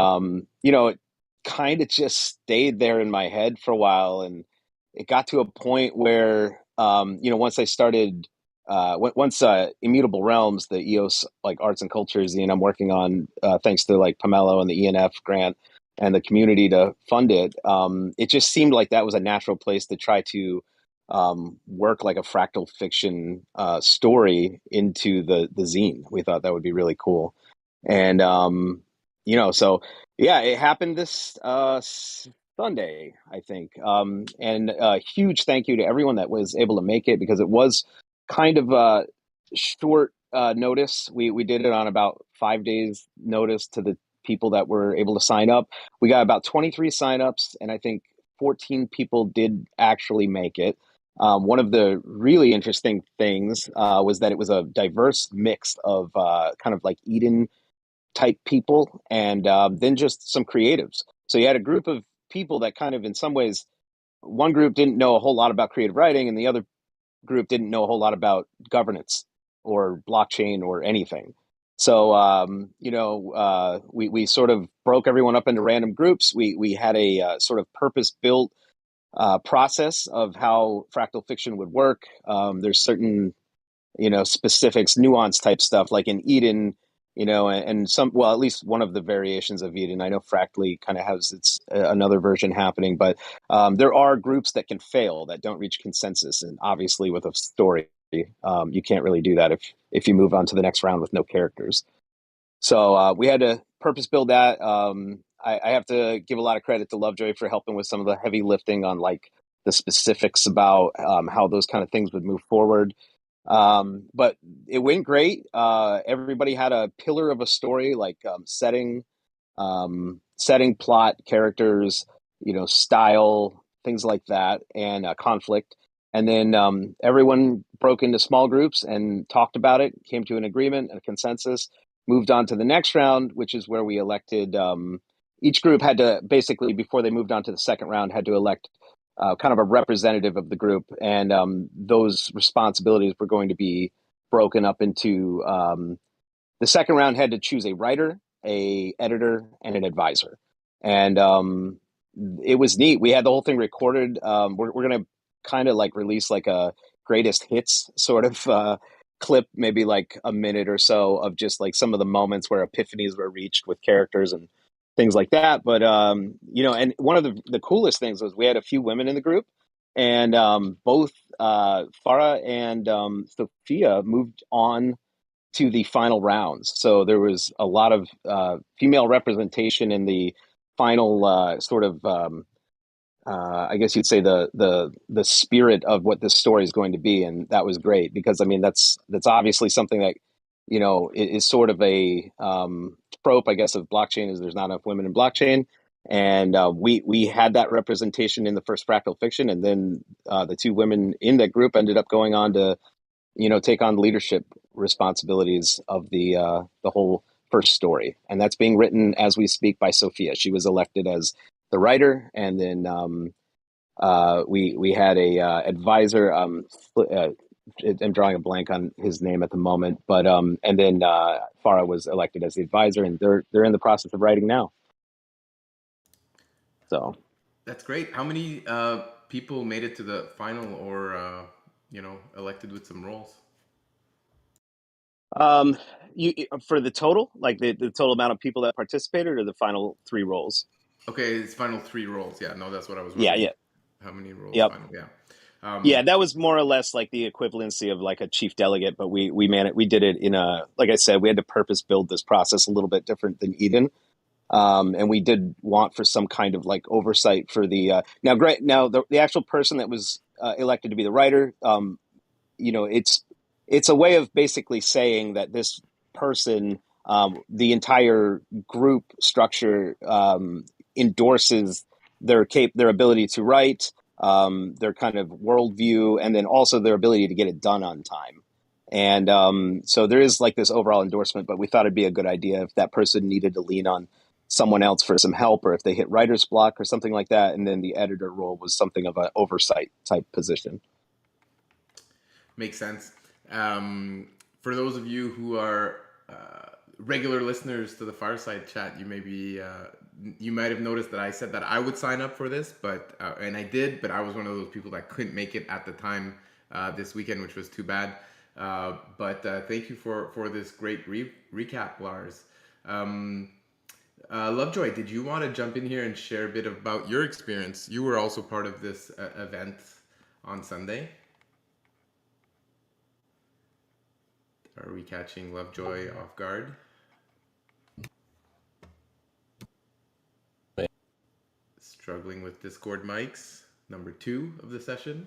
it kind of just stayed there in my head for a while, and it got to a point where once I started. Once Immutable Realms, the EOS like arts and culture zine I'm working on, thanks to like Pomelo and the ENF grant and the community to fund it, it just seemed like that was a natural place to try to work like a fractal fiction story into the zine. We thought that would be really cool, and so yeah, it happened this Sunday, I think, and a huge thank you to everyone that was able to make it, because it was kind of short notice. We did it on about 5 days notice to the people that were able to sign up. We got about 23 signups, and I think 14 people did actually make it. One of the really interesting things was that it was a diverse mix of kind of like Eden type people and then just some creatives. So you had a group of people that kind of, in some ways, one group didn't know a whole lot about creative writing, and the other group didn't know a whole lot about governance or blockchain or anything. So, we sort of broke everyone up into random groups. We had a sort of purpose-built process of how fractal fiction would work. There's certain, specifics, nuance type stuff, like in Eden, and some, well, at least one of the variations of Eden. I know Fractally kind of has its another version happening, but there are groups that can fail, that don't reach consensus. And obviously with a story, you can't really do that if you move on to the next round with no characters. So we had to purpose build that. I have to give a lot of credit to Lovejoy for helping with some of the heavy lifting on like the specifics about how those kind of things would move forward. But it went great. Everybody had a pillar of a story, like setting, plot, characters, style, things like that, and conflict. And then everyone broke into small groups and talked about it, came to an agreement, a consensus, moved on to the next round, which is where we elected. Each group had to basically, before they moved on to the second round, had to elect kind of a representative of the group. And those responsibilities were going to be broken up into the second round had to choose a writer, a editor, and an advisor. And it was neat. We had the whole thing recorded. We're going to kind of like release like a greatest hits sort of clip, maybe like a minute or so of just like some of the moments where epiphanies were reached with characters and things like that. But and one of the coolest things was we had a few women in the group, and both Farah and Sophia moved on to the final rounds. So there was a lot of female representation in the final sort of I guess you'd say the spirit of what this story is going to be, and that was great because I mean that's obviously something that is sort of a trope, I guess, of blockchain is there's not enough women in blockchain, and we had that representation in the first Fractal Fiction, and then the two women in that group ended up going on to take on leadership responsibilities of the whole first story, and that's being written as we speak by Sophia. She was elected as the writer, and then we had a advisor. I'm drawing a blank on his name at the moment, but and then Farah was elected as the advisor, and they're in the process of writing now. So that's great. How many people made it to the final, or elected with some roles? You for the total, like the total amount of people that participated, or the final 3 roles? Okay, it's final 3 roles. Yeah, no, that's what I was wondering. Yeah. How many roles? Yep. Final? Yeah. Yeah, that was more or less like the equivalency of like a chief delegate, but we did it in a, like I said, we had to purpose build this process a little bit different than Eden. And we did want for some kind of like oversight for the now the actual person that was elected to be the writer, it's a way of basically saying that this person, the entire group structure endorses their ability to write, their kind of worldview, and then also their ability to get it done on time. And so there is like this overall endorsement, but we thought it'd be a good idea if that person needed to lean on someone else for some help, or if they hit writer's block or something like that. And then the editor role was something of an oversight type position. Makes sense. For those of you who are regular listeners to the Fireside Chat, you might have noticed that I said that I would sign up for this, but and I did, but I was one of those people that couldn't make it at the time this weekend, which was too bad. But thank you for this great recap, Lars. Lovejoy, did you want to jump in here and share a bit about your experience? You were also part of this event on Sunday. Are we catching Lovejoy off guard? Struggling with Discord mics. Number 2 of the session.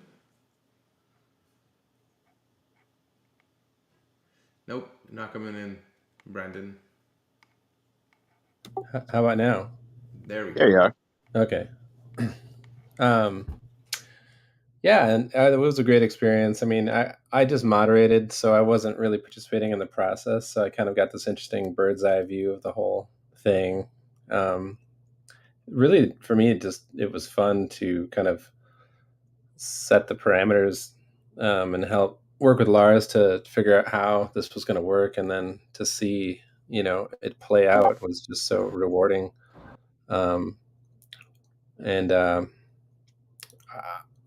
Nope, not coming in, Brandon. How about now? There we go. There you are. Okay. Yeah, and it was a great experience. I mean, I just moderated, so I wasn't really participating in the process. So I kind of got this interesting bird's eye view of the whole thing. Really, for me, it was fun to kind of set the parameters and help work with Lars to figure out how this was going to work, and then to see it play out was just so rewarding.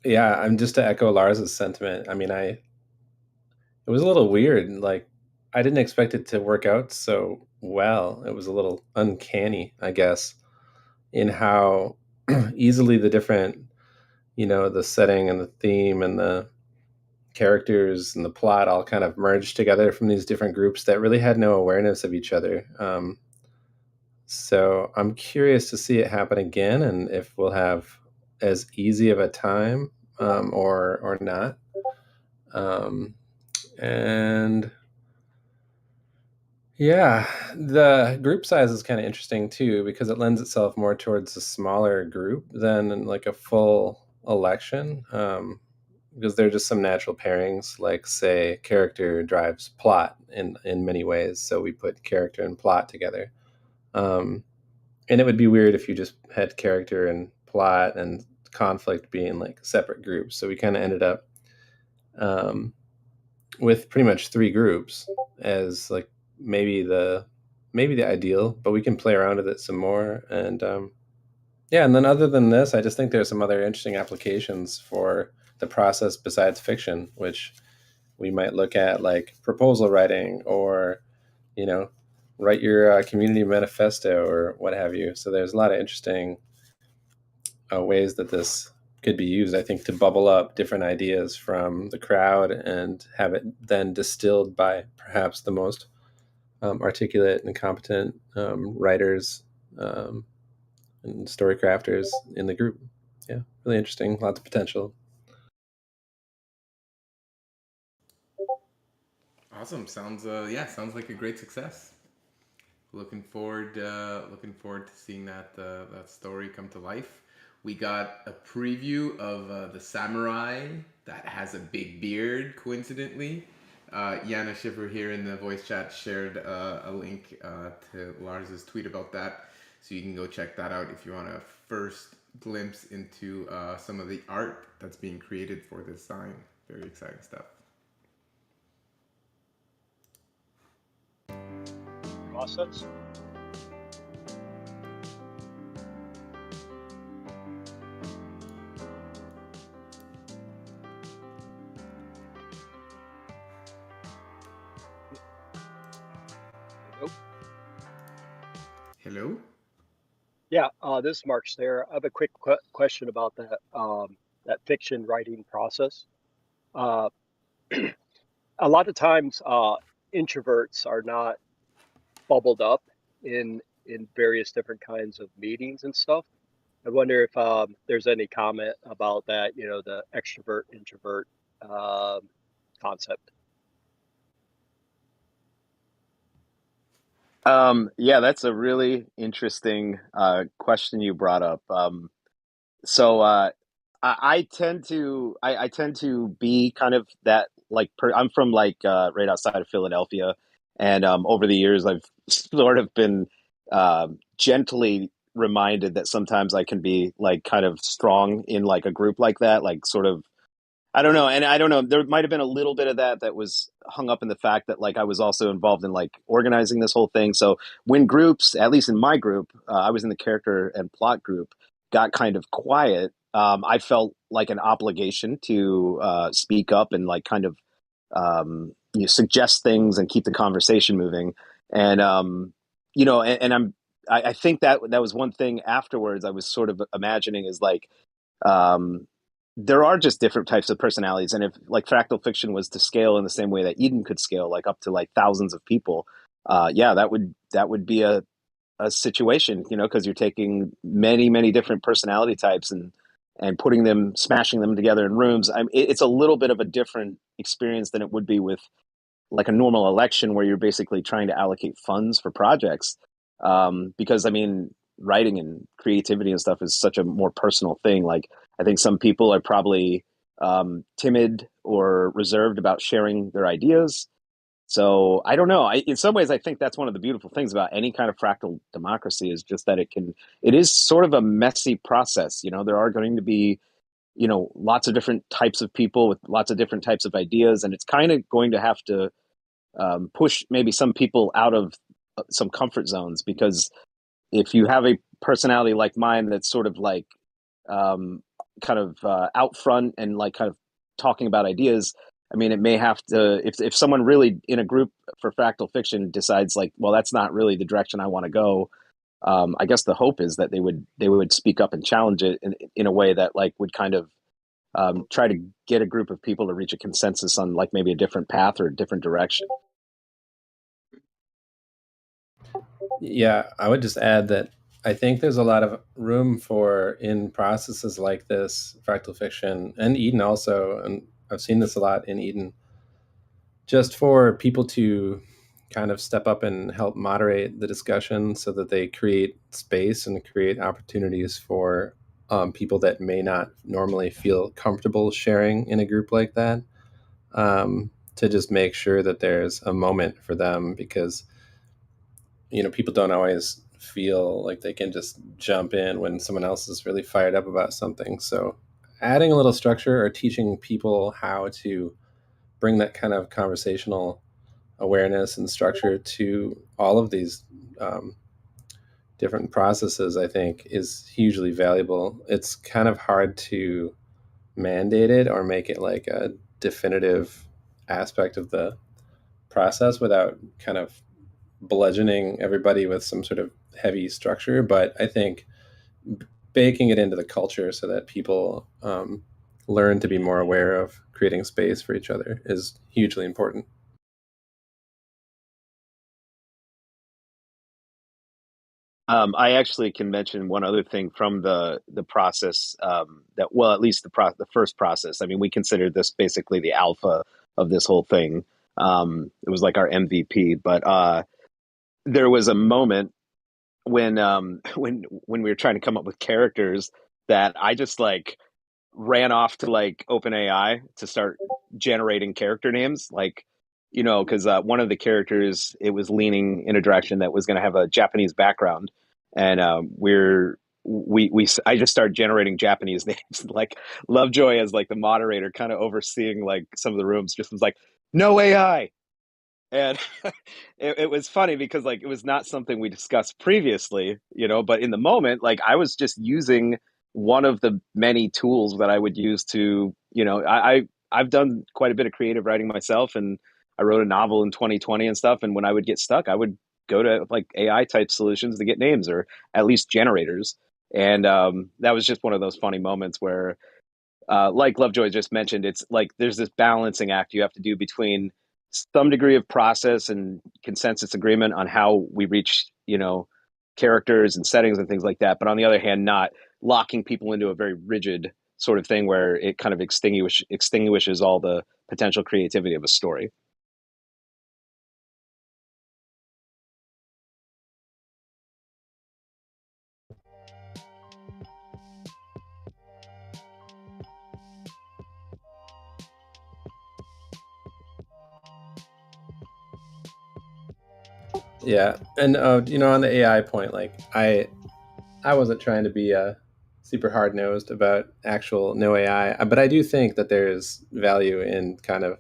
Yeah, I'm just to echo Lars's sentiment. I mean, it was a little weird. Like, I didn't expect it to work out so well. It was a little uncanny, I guess, in how easily the different, the setting and the theme and the characters and the plot all kind of merged together from these different groups that really had no awareness of each other. So I'm curious to see it happen again, and if we'll have as easy of a time or not. And yeah, the group size is kind of interesting too, because it lends itself more towards a smaller group than like a full election. Because there are just some natural pairings, like say character drives plot in many ways. So we put character and plot together. And it would be weird if you just had character and plot and conflict being like separate groups. So we kind of ended up with pretty much 3 groups as like maybe the ideal, but we can play around with it some more. And yeah, and then other than this, I just think there's some other interesting applications for the process besides fiction, which we might look at, like proposal writing, or write your community manifesto or what have you. So there's a lot of interesting ways that this could be used, I think, to bubble up different ideas from the crowd and have it then distilled by perhaps the most articulate and competent writers and story crafters in the group. Yeah, really interesting. Lots of potential. Awesome. Sounds like a great success. Looking forward to seeing that story come to life. We got a preview of the samurai that has a big beard, coincidentally. Yana Schiffer here in the voice chat shared a link to Lars's tweet about that, so you can go check that out if you want a first glimpse into some of the art that's being created for this sign. Very exciting stuff. Process. Hello? Yeah, this is Mark Stair. I have a quick question about that fiction writing process. Uh, a lot of times, introverts are not bubbled up in various different kinds of meetings and stuff. I wonder if there's any comment about that, the extrovert introvert concept. Yeah, that's a really interesting question you brought up. I tend to be kind of that, like, I'm from like right outside of Philadelphia, and over the years I've sort of been gently reminded that sometimes I can be like kind of strong in like a group like that, like sort of, I don't know. And I don't know, there might have been a little bit of that was hung up in the fact that like I was also involved in like organizing this whole thing. So when groups, at least in my group, I was in the character and plot group, got kind of quiet, I felt like an obligation to speak up and like kind of suggest things and keep the conversation moving. And I think that was one thing afterwards I was sort of imagining is like, um, there are just different types of personalities, and if like fractal fiction was to scale in the same way that Eden could scale, like up to like thousands of people, yeah, that would be a situation, because you're taking many different personality types and smashing them together in rooms. It's a little bit of a different experience than it would be with like a normal election where you're basically trying to allocate funds for projects. Because I mean, writing and creativity and stuff is such a more personal thing. Like, I think some people are probably timid or reserved about sharing their ideas. So I don't know. In some ways, I think that's one of the beautiful things about any kind of fractal democracy is just that it is sort of a messy process. There are going to be, lots of different types of people with lots of different types of ideas. And it's kind of going to have to push maybe some people out of some comfort zones, because if you have a personality like mine that's sort of like kind of out front and like kind of talking about ideas, I mean, it may have to, if someone really in a group for fractal fiction decides like, well, that's not really the direction I want to go, I guess the hope is that they would speak up and challenge it in a way that like would kind of try to get a group of people to reach a consensus on like maybe a different path or a different direction. Yeah, I would just add that I think there's a lot of room for, in processes like this, fractal fiction and Eden also, and I've seen this a lot in Eden, just for people to kind of step up and help moderate the discussion so that they create space and create opportunities for people that may not normally feel comfortable sharing in a group like that, to just make sure that there's a moment for them, because people don't always feel like they can just jump in when someone else is really fired up about something. So adding a little structure or teaching people how to bring that kind of conversational awareness and structure to all of these different processes, I think, is hugely valuable. It's kind of hard to mandate it or make it like a definitive aspect of the process without kind of bludgeoning everybody with some sort of heavy structure. But I think baking it into the culture so that people learn to be more aware of creating space for each other is hugely important. I actually can mention one other thing from the process, that, well, at least the first process. I mean, we considered this basically the alpha of this whole thing. It was like our MVP, but there was a moment when when we were trying to come up with characters that I just like ran off to like OpenAI to start generating character names, like, because one of the characters, it was leaning in a direction that was going to have a Japanese background, and I just started generating Japanese names, like Lovejoy as like the moderator, kind of overseeing like some of the rooms, just was like, no AI. And it was funny because like it was not something we discussed previously, but in the moment, like I was just using one of the many tools that I would use to, I've done quite a bit of creative writing myself, and I wrote a novel in 2020 and stuff. And when I would get stuck, I would go to like AI type solutions to get names, or at least generators. And that was just one of those funny moments where, like Lovejoy just mentioned, it's like there's this balancing act you have to do between some degree of process and consensus agreement on how we reach, characters and settings and things like that. But on the other hand, not locking people into a very rigid sort of thing where it kind of extinguishes all the potential creativity of a story. Yeah, and on the AI point, like I wasn't trying to be super hard nosed about actual no AI, but I do think that there's value in kind of.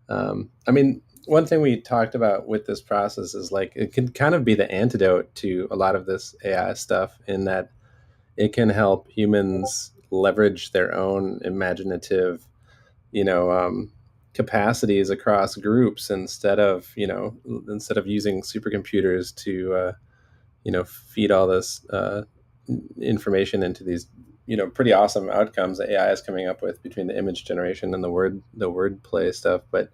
I mean, one thing we talked about with this process is like it can kind of be the antidote to a lot of this AI stuff, in that it can help humans leverage their own imaginative, you know, capacities across groups instead of using supercomputers to feed all this information into these pretty awesome outcomes that AI is coming up with between the image generation and the wordplay stuff. But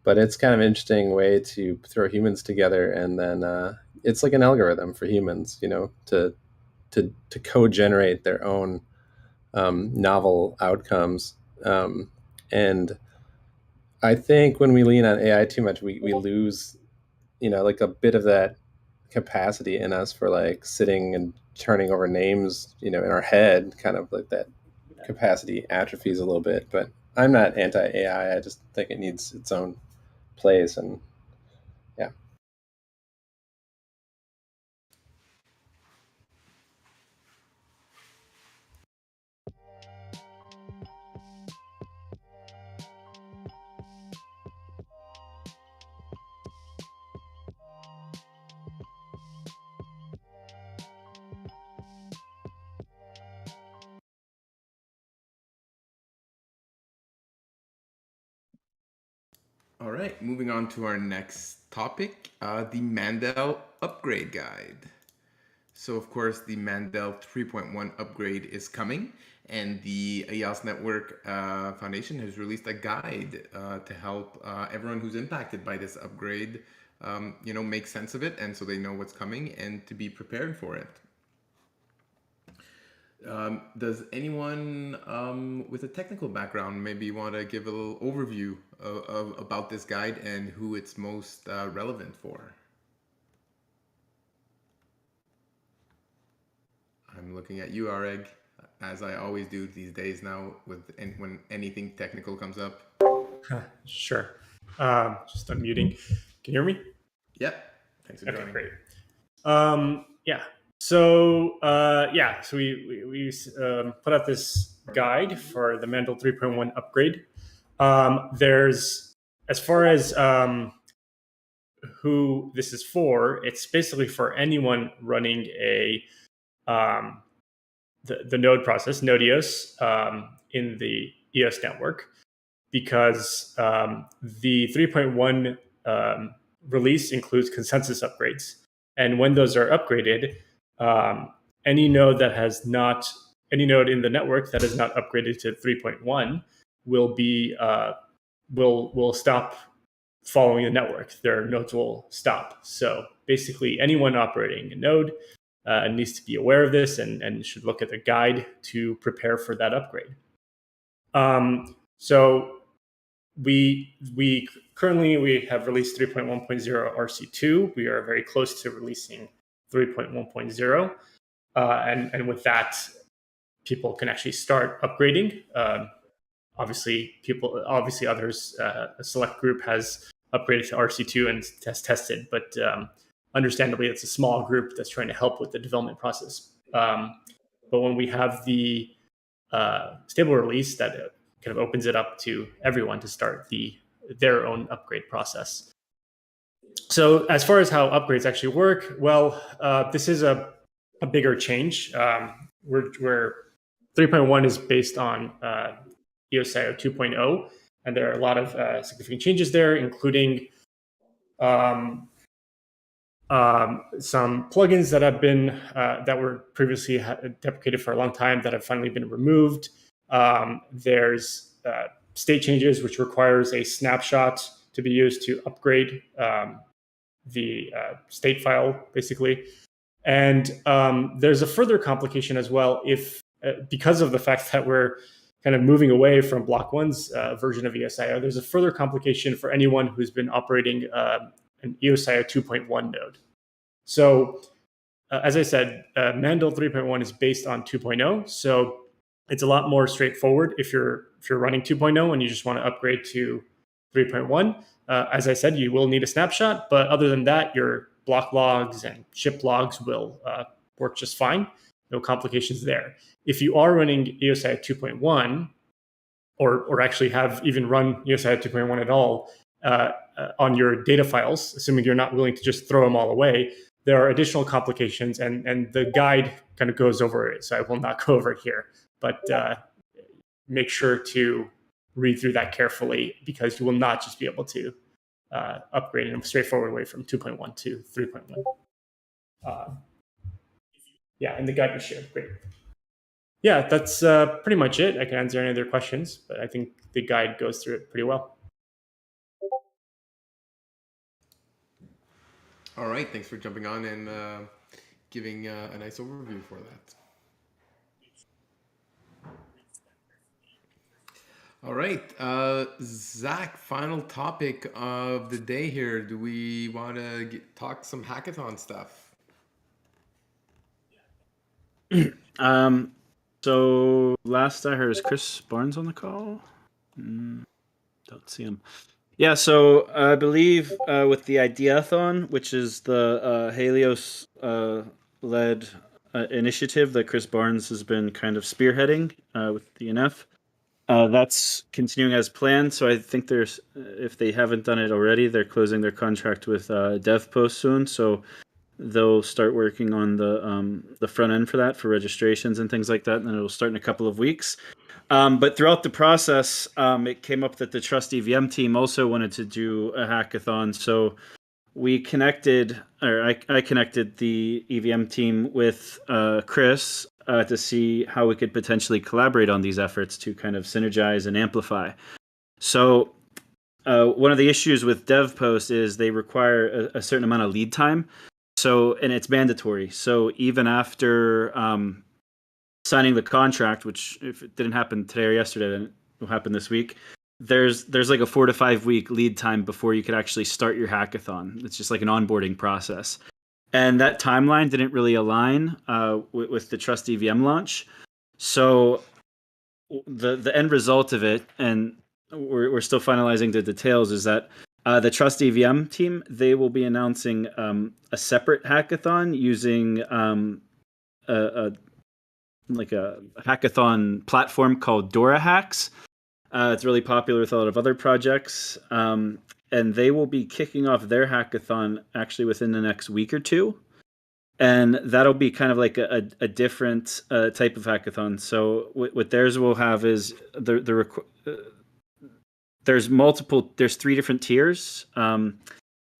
it's kind of an interesting way to throw humans together, and then it's like an algorithm for humans, to co-generate their own novel outcomes. And I think when we lean on AI too much, we lose, like a bit of that capacity in us for like sitting and turning over names, in our head, kind of like that capacity atrophies a little bit. But I'm not anti-AI. I just think it needs its own place. And yeah. All right, moving on to our next topic, the Mandel upgrade guide. So of course the Mandel 3.1 upgrade is coming, and the EOS Network Foundation has released a guide to help everyone who's impacted by this upgrade, make sense of it, and so they know what's coming and to be prepared for it. Does anyone with a technical background maybe want to give a little overview about this guide and who it's most relevant for? I'm looking at you, Areg, as I always do these days now when anything technical comes up. Sure. Just unmuting. Can you hear me? Yep. Thanks for joining. Okay, great. Yeah. So so we put out this guide for the Mandel 3.1 upgrade. There's, as far as who this is for, it's basically for anyone running a the node process, node EOS, in the EOS network, because the 3.1 release includes consensus upgrades. And when those are upgraded, any node in the network that is not upgraded to 3.1 will be will stop following the network. Their nodes will stop. So basically, anyone operating a node needs to be aware of this and should look at the guide to prepare for that upgrade. So we currently have released 3.1.0 RC2. We are very close to releasing 3.1.0, and with that, people can actually start upgrading. Obviously, others, a select group has upgraded to RC2 and has tested, but understandably, it's a small group that's trying to help with the development process. But when we have the stable release, that kind of opens it up to everyone to start their own upgrade process. So as far as how upgrades actually work, well, this is a bigger change. We're 3.1 is based on EOSIO 2.0, and there are a lot of significant changes there, including some plugins that have been that were previously deprecated for a long time that have finally been removed. There's state changes, which requires a snapshot to be used to upgrade the state file, basically. And there's a further complication as well, if because of the fact that we're kind of moving away from Block 1's version of EOSIO, there's a further complication for anyone who's been operating an EOSIO 2.1 node. So as I said, Mandel 3.1 is based on 2.0. So it's a lot more straightforward if you're running 2.0 and you just want to upgrade to 3.1. As I said, you will need a snapshot, but other than that, your block logs and ship logs will work just fine. No complications there. If you are running EOSIO 2.1, or actually have even run EOSIO 2.1 at all on your data files, assuming you're not willing to just throw them all away, there are additional complications, and the guide kind of goes over it, so I will not go over it here. But make sure to read through that carefully, because you will not just be able to upgrade in a straightforward way from 2.1 to 3.1. And the guide was shared. Great. Yeah, that's pretty much it. I can answer any other questions, but I think the guide goes through it pretty well. All right, thanks for jumping on and giving a nice overview for that. All right, Zack, final topic of the day here. Do we want to talk some hackathon stuff? So last I heard, is Chris Barnes on the call? Don't see him. Yeah, so I believe with the Ideathon, which is the Helios led initiative that Chris Barnes has been kind of spearheading with DNF, that's continuing as planned. So I think there's, if they haven't done it already, they're closing their contract with DevPost soon. So they'll start working on the front end for that, for registrations and things like that, and it'll start in a couple of weeks. But throughout the process, it came up that the Trust EVM team also wanted to do a hackathon. So we connected, or I connected the EVM team with Chris to see how we could potentially collaborate on these efforts to kind of synergize and amplify. So one of the issues with DevPost is they require a certain amount of lead time. So, and it's mandatory. So even after signing the contract, which if it didn't happen today or yesterday, then it will happen this week. There's like a 4 to 5 week lead time before you could actually start your hackathon. It's just like an onboarding process. And that timeline didn't really align with the Trust EVM launch. So the end result of it, and we're still finalizing the details, is that the Trust EVM team, they will be announcing a separate hackathon using a hackathon platform called Dora Hacks. It's really popular with a lot of other projects. And they will be kicking off their hackathon actually within the next week or two. And that'll be kind of like a different type of hackathon. So what theirs will have is there's 3 different tiers,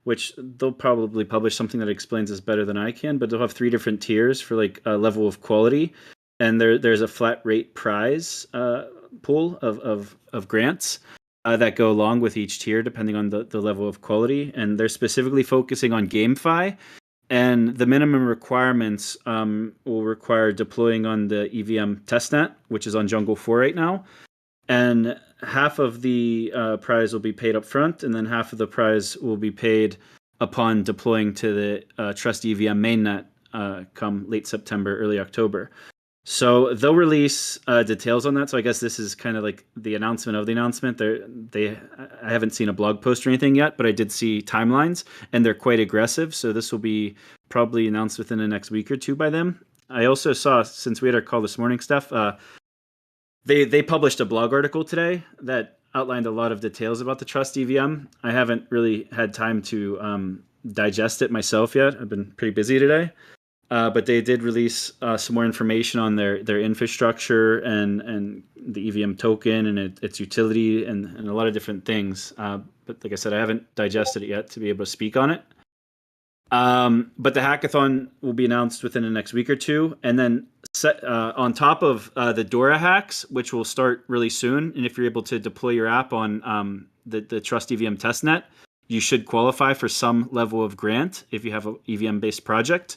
which they'll probably publish something that explains this better than I can, but they'll have 3 different tiers for like a level of quality. And there's a flat rate prize pool of grants that go along with each tier depending on the level of quality. And they're specifically focusing on GameFi. And the minimum requirements will require deploying on the EVM testnet, which is on Jungle 4 right now. And half of the prize will be paid up front, and then half of the prize will be paid upon deploying to the Trust EVM mainnet come late September, early October. So they'll release details on that. So I guess this is kind of like the announcement of the announcement. I haven't seen a blog post or anything yet, but I did see timelines, and they're quite aggressive. So this will be probably announced within the next week or two by them. I also saw, since we had our call this morning, Steph, they published a blog article today that outlined a lot of details about the Trust EVM. I haven't really had time to digest it myself yet. I've been pretty busy today. But they did release some more information on their infrastructure and the EVM token and its utility and a lot of different things. But like I said, I haven't digested it yet to be able to speak on it. But the hackathon will be announced within the next week or two. And then on top of the Dora hacks, which will start really soon. And if you're able to deploy your app on the Trust EVM testnet, you should qualify for some level of grant if you have an EVM-based project.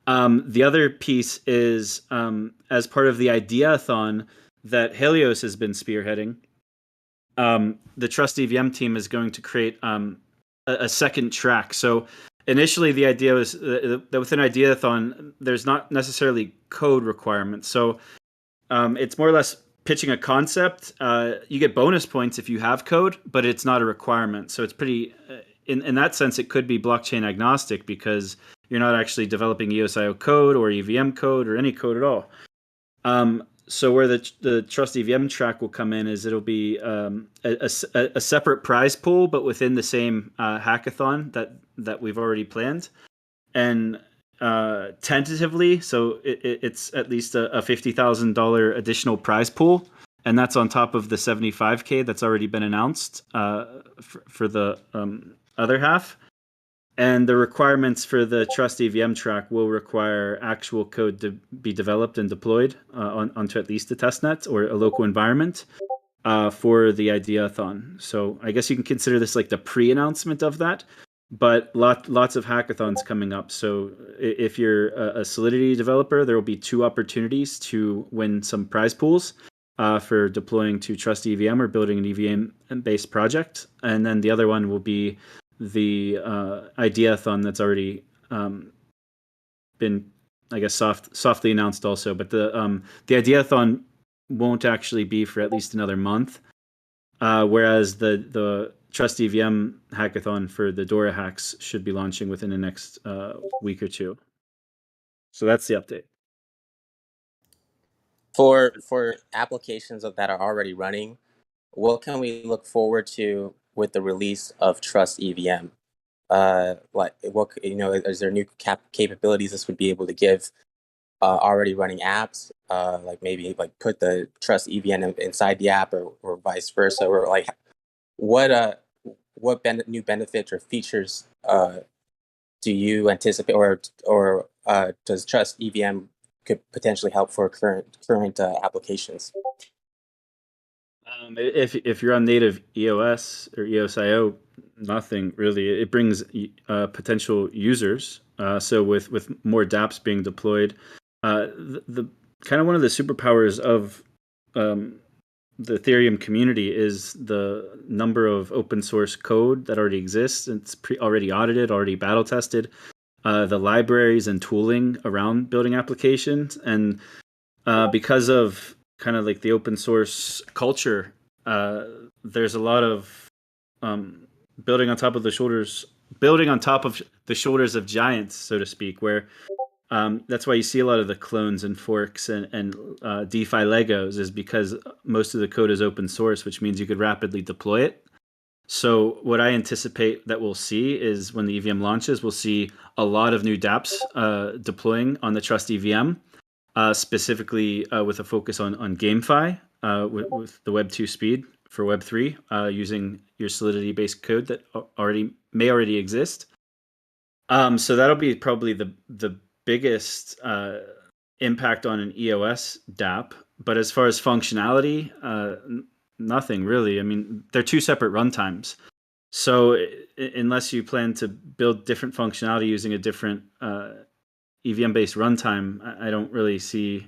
The other piece is as part of the Ideathon that Helios has been spearheading, the Trust EVM team is going to create a second track. So initially the idea was that within Ideathon, there's not necessarily code requirements. So it's more or less pitching a concept. You get bonus points if you have code, but it's not a requirement. So it's pretty, in that sense, it could be blockchain agnostic because you're not actually developing EOSIO code or EVM code or any code at all. So where the Trust EVM track will come in is it'll be a separate prize pool, but within the same hackathon that we've already planned. And tentatively, so it's at least a $50,000 additional prize pool. And that's on top of the $75K that's already been announced for the other half. And the requirements for the Trust EVM track will require actual code to be developed and deployed onto at least a testnet or a local environment for the Ideathon. So I guess you can consider this like the pre-announcement of that, but lots of hackathons coming up. So if you're a Solidity developer, there will be 2 opportunities to win some prize pools for deploying to Trust EVM or building an EVM-based project. And then the other one will be the Ideathon that's already been, I guess, softly announced also. But the Ideathon won't actually be for at least another month, whereas the Trust EVM hackathon for the Dora hacks should be launching within the next week or two. So that's the update. For applications that are already running, what can we look forward to with the release of Trust EVM? Is there new capabilities this would be able to give already running apps? Like maybe like put the Trust EVM inside the app, or vice versa, or like what new benefits or features do you anticipate, or does Trust EVM could potentially help for current applications? If you're on native EOS or EOSIO, nothing really. It brings potential users. So with more dApps being deployed, the kind of one of the superpowers of the Ethereum community is the number of open source code that already exists. It's already audited, already battle tested. The libraries and tooling around building applications, and because of kind of like the open source culture, there's a lot of building on top of the shoulders of giants, so to speak, where that's why you see a lot of the clones and forks and DeFi Legos, is because most of the code is open source, which means you could rapidly deploy it. So what I anticipate that we'll see is when the EVM launches, we'll see a lot of new dApps deploying on the Trust EVM, specifically with a focus on GameFi with the Web 2 speed for Web 3, using your Solidity-based code that may already exist. So that'll be probably the biggest impact on an EOS dApp. But as far as functionality, nothing really. I mean, they're two separate runtimes. So unless you plan to build different functionality using a different EVM-based runtime, I don't really see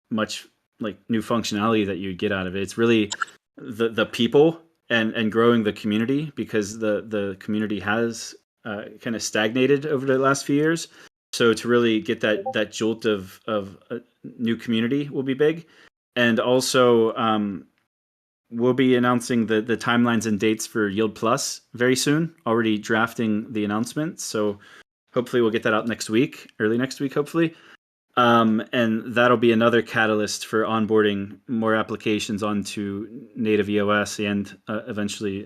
much like new functionality that you'd get out of it. It's really the people and growing the community, because the community has kind of stagnated over the last few years. So to really get that jolt of a new community will be big. And also, we'll be announcing the timelines and dates for Yield Plus very soon, already drafting the announcement. So hopefully we'll get that out early next week, hopefully. And that'll be another catalyst for onboarding more applications onto native EOS and eventually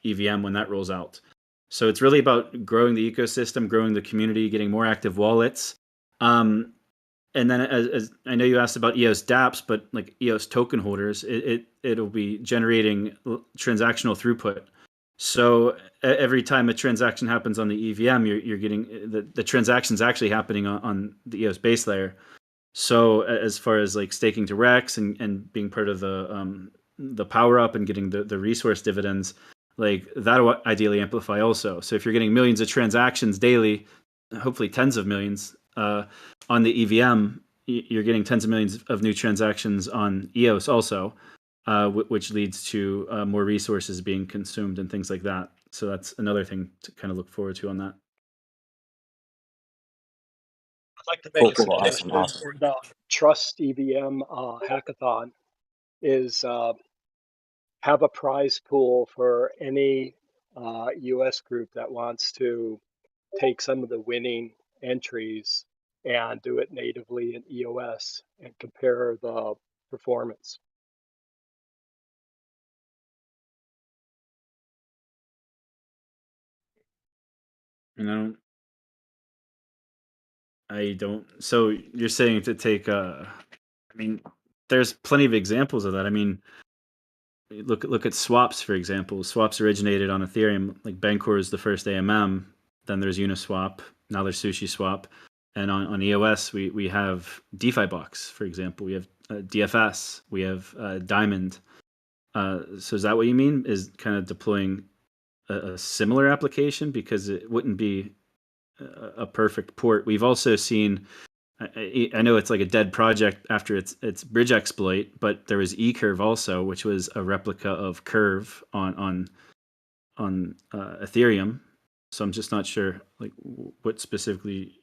EVM when that rolls out. So it's really about growing the ecosystem, growing the community, getting more active wallets. And then, as I know you asked about EOS dApps, but like EOS token holders, it'll be generating transactional throughput. So every time a transaction happens on the EVM, you're getting the transactions actually happening on the EOS base layer. So as far as like staking to Rex and being part of the power up and getting the resource dividends, like that'll ideally amplify also. So if you're getting millions of transactions daily, hopefully tens of millions on the EVM, you're getting tens of millions of new transactions on EOS also, which leads to more resources being consumed and things like that. So that's another thing to kind of look forward to on that. I'd like to make a Cool. suggestion Awesome. for the Trust EVM hackathon is have a prize pool for any US group that wants to take some of the winning entries and do it natively in EOS and compare the performance. I don't. So you're saying to take I mean, there's plenty of examples of that. I mean, look at swaps, for example. Swaps originated on Ethereum. Like Bancor is the first AMM. Then there's Uniswap. Now there's SushiSwap. And on EOS, we have DeFi Box, for example. We have DFS. We have Diamond. So is that what you mean? Is kind of deploying a similar application? Because it wouldn't be a perfect port. We've also seen, I know it's like a dead project after its bridge exploit, but there was eCurve also, which was a replica of Curve on Ethereum. So I'm just not sure like what specifically.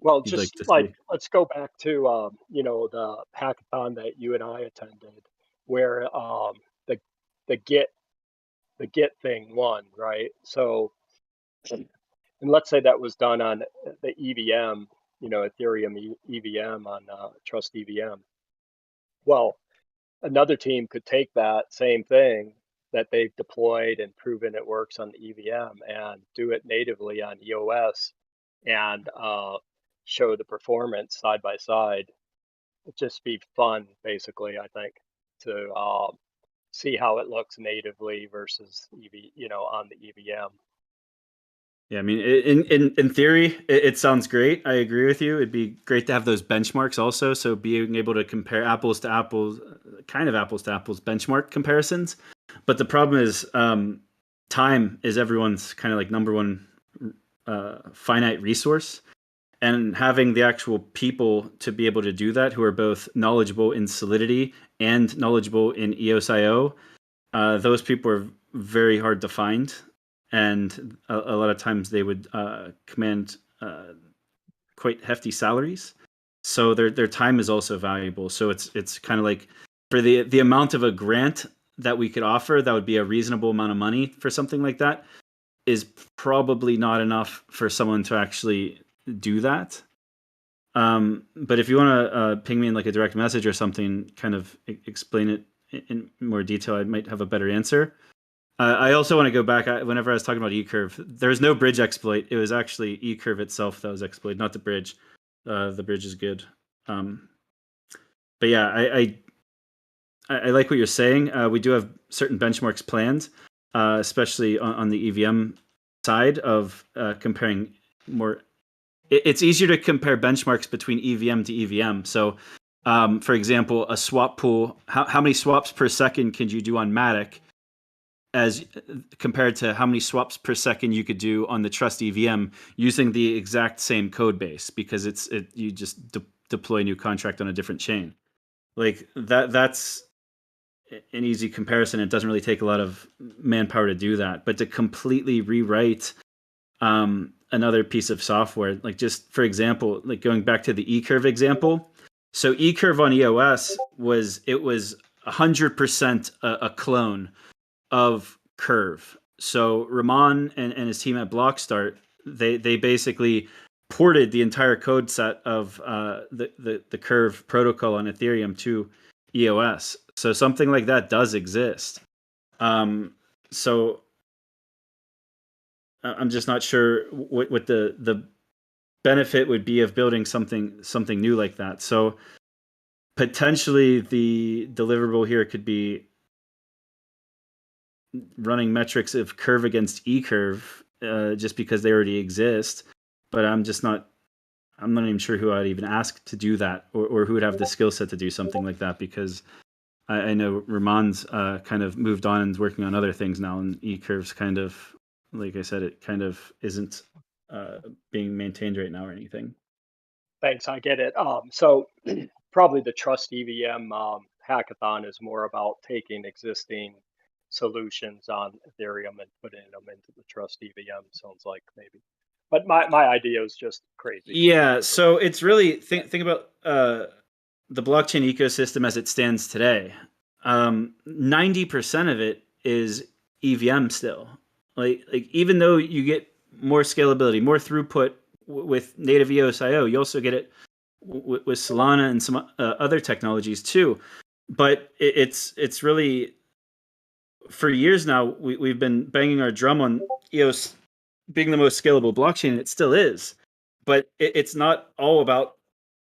Well, you'd just like to see. let's go back to the hackathon that you and I attended, where the Git thing won, right? So, and let's say that was done on the EVM, Ethereum EVM on Trust EVM. Well, another team could take that same thing that they've deployed and proven it works on the EVM and do it natively on EOS and show the performance side by side. It'd just be fun, basically, I think, to see how it looks natively versus on the EVM. Yeah, I mean, in theory, it sounds great. I agree with you. It'd be great to have those benchmarks also. So being able to compare apples to apples, kind of apples to apples benchmark comparisons. But the problem is time is everyone's kind of like number one finite resource. and having the actual people to be able to do that, who are both knowledgeable in Solidity and knowledgeable in EOSIO, those people are very hard to find, and a lot of times they would command quite hefty salaries. So their time is also valuable. So it's kind of like, for the amount of a grant that we could offer, that would be a reasonable amount of money for something like that, is probably not enough for someone to actually do that. But if you want to ping me in like a direct message or something, kind of explain it in more detail, I might have a better answer. I also want to go back. Whenever I was talking about eCurve, there's no bridge exploit. It was actually eCurve itself that was exploited, not the bridge. The bridge is good. But yeah, I like what you're saying. We do have certain benchmarks planned, especially on the EVM side of comparing more. It's easier to compare benchmarks between EVM to EVM. So, for example, a swap pool, how many swaps per second can you do on Matic, as compared to how many swaps per second you could do on the Trust EVM using the exact same code base, because you just deploy a new contract on a different chain. Like that's an easy comparison. It doesn't really take a lot of manpower to do that, but to completely rewrite another piece of software, like, just for example, like going back to the eCurve example. So eCurve on EOS was 100% a clone of Curve. So Ramon and his team at Blockstart, they basically ported the entire code set of the Curve protocol on Ethereum to EOS. So something like that does exist. So I'm just not sure what the benefit would be of building something new like that. So potentially the deliverable here could be running metrics of Curve against eCurve, just because they already exist. But I'm not even sure who I'd even ask to do that, or who would have the skill set to do something like that, because I know Ramon's kind of moved on and is working on other things now, and eCurve's kind of, like I said, it kind of isn't being maintained right now or anything. Thanks, I get it. So probably the Trust EVM hackathon is more about taking existing solutions on Ethereum and putting them into the Trust EVM, sounds like, maybe. But my idea is just crazy. Yeah, so it's really, think about the blockchain ecosystem as it stands today. 90% of it is EVM still. Like even though you get more scalability, more throughput with native EOSIO, you also get it with Solana and some other technologies too. But it's really, for years now, we've been banging our drum on EOS being the most scalable blockchain, and it still is. But it's not all about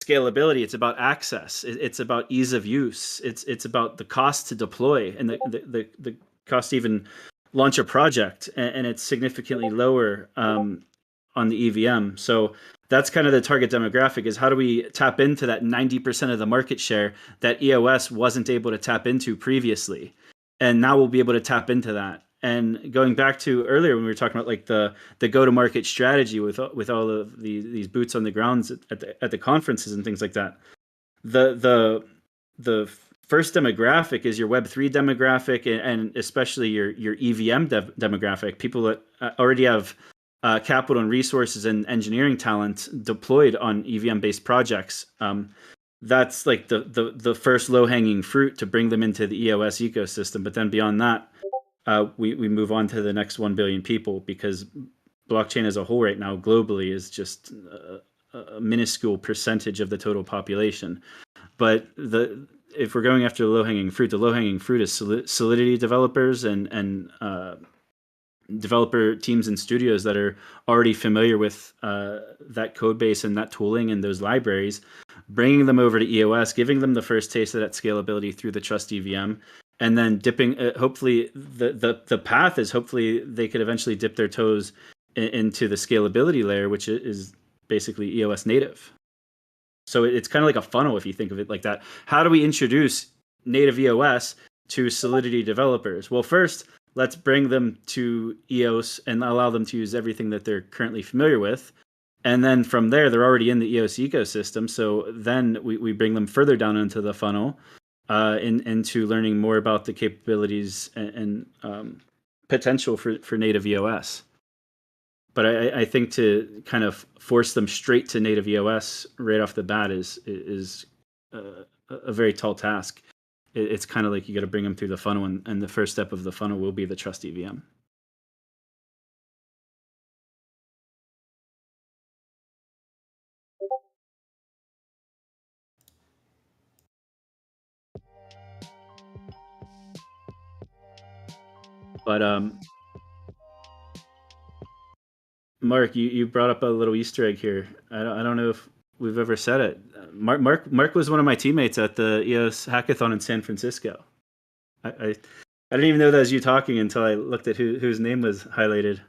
scalability. It's about access. It's about ease of use. It's about the cost to deploy and the cost to even launch a project, and it's significantly lower on the EVM. So that's kind of the target demographic, is how do we tap into that 90% of the market share that EOS wasn't able to tap into previously. And now we'll be able to tap into that. And going back to earlier when we were talking about like the go-to-market strategy with all of these boots on the grounds at the conferences and things like that, the first demographic is your Web3 demographic, and especially your EVM demographic, people that already have capital and resources and engineering talent deployed on EVM-based projects. That's like the first low-hanging fruit to bring them into the EOS ecosystem. But then beyond that, we move on to the next 1 billion people, because blockchain as a whole right now globally is just a minuscule percentage of the total population. But if we're going after the low-hanging fruit is Solidity developers and developer teams and studios that are already familiar with that code base and that tooling and those libraries, bringing them over to EOS, giving them the first taste of that scalability through the Trust EVM, and then dipping. Hopefully, the path is hopefully they could eventually dip their toes into the scalability layer, which is basically EOS native. So it's kind of like a funnel if you think of it like that. How do we introduce native EOS to Solidity developers? Well, first, let's bring them to EOS and allow them to use everything that they're currently familiar with. And then from there, they're already in the EOS ecosystem. So then we bring them further down into the funnel, into learning more about the capabilities and potential for native EOS. But I think to kind of force them straight to native EOS right off the bat is a very tall task. It's kind of like you got to bring them through the funnel, and the first step of the funnel will be the Trust EVM. But Mark, you brought up a little Easter egg here. I don't know if we've ever said it. Mark was one of my teammates at the EOS Hackathon in San Francisco. I didn't even know that was you talking until I looked at whose name was highlighted.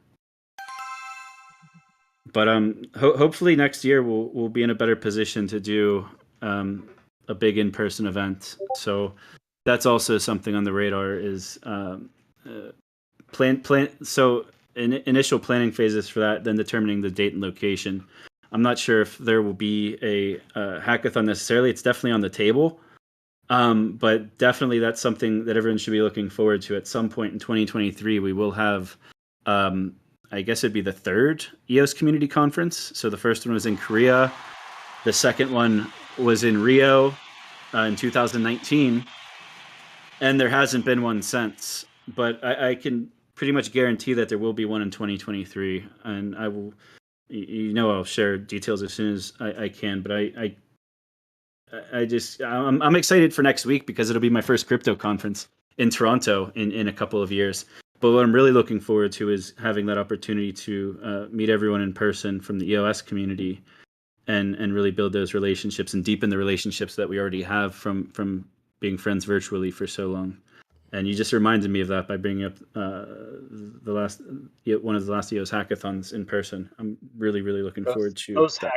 But hopefully next year we'll be in a better position to do a big in-person event. So that's also something on the radar is plan. So initial planning phases for that, then determining the date and location. I'm not sure if there will be a hackathon necessarily. It's definitely on the table, but definitely that's something that everyone should be looking forward to. At some point in 2023, we will have, I guess it'd be the third EOS Community Conference. So the first one was in Korea. The second one was in Rio in 2019. And there hasn't been one since. But I can pretty much guarantee that there will be one in 2023. And I will, I'll share details as soon as I can. But I'm excited for next week because it'll be my first crypto conference in Toronto in a couple of years. But what I'm really looking forward to is having that opportunity to meet everyone in person from the EOS community and really build those relationships and deepen the relationships that we already have from being friends virtually for so long. And you just reminded me of that by bringing up one of the last EOS hackathons in person. I'm really looking forward to those that.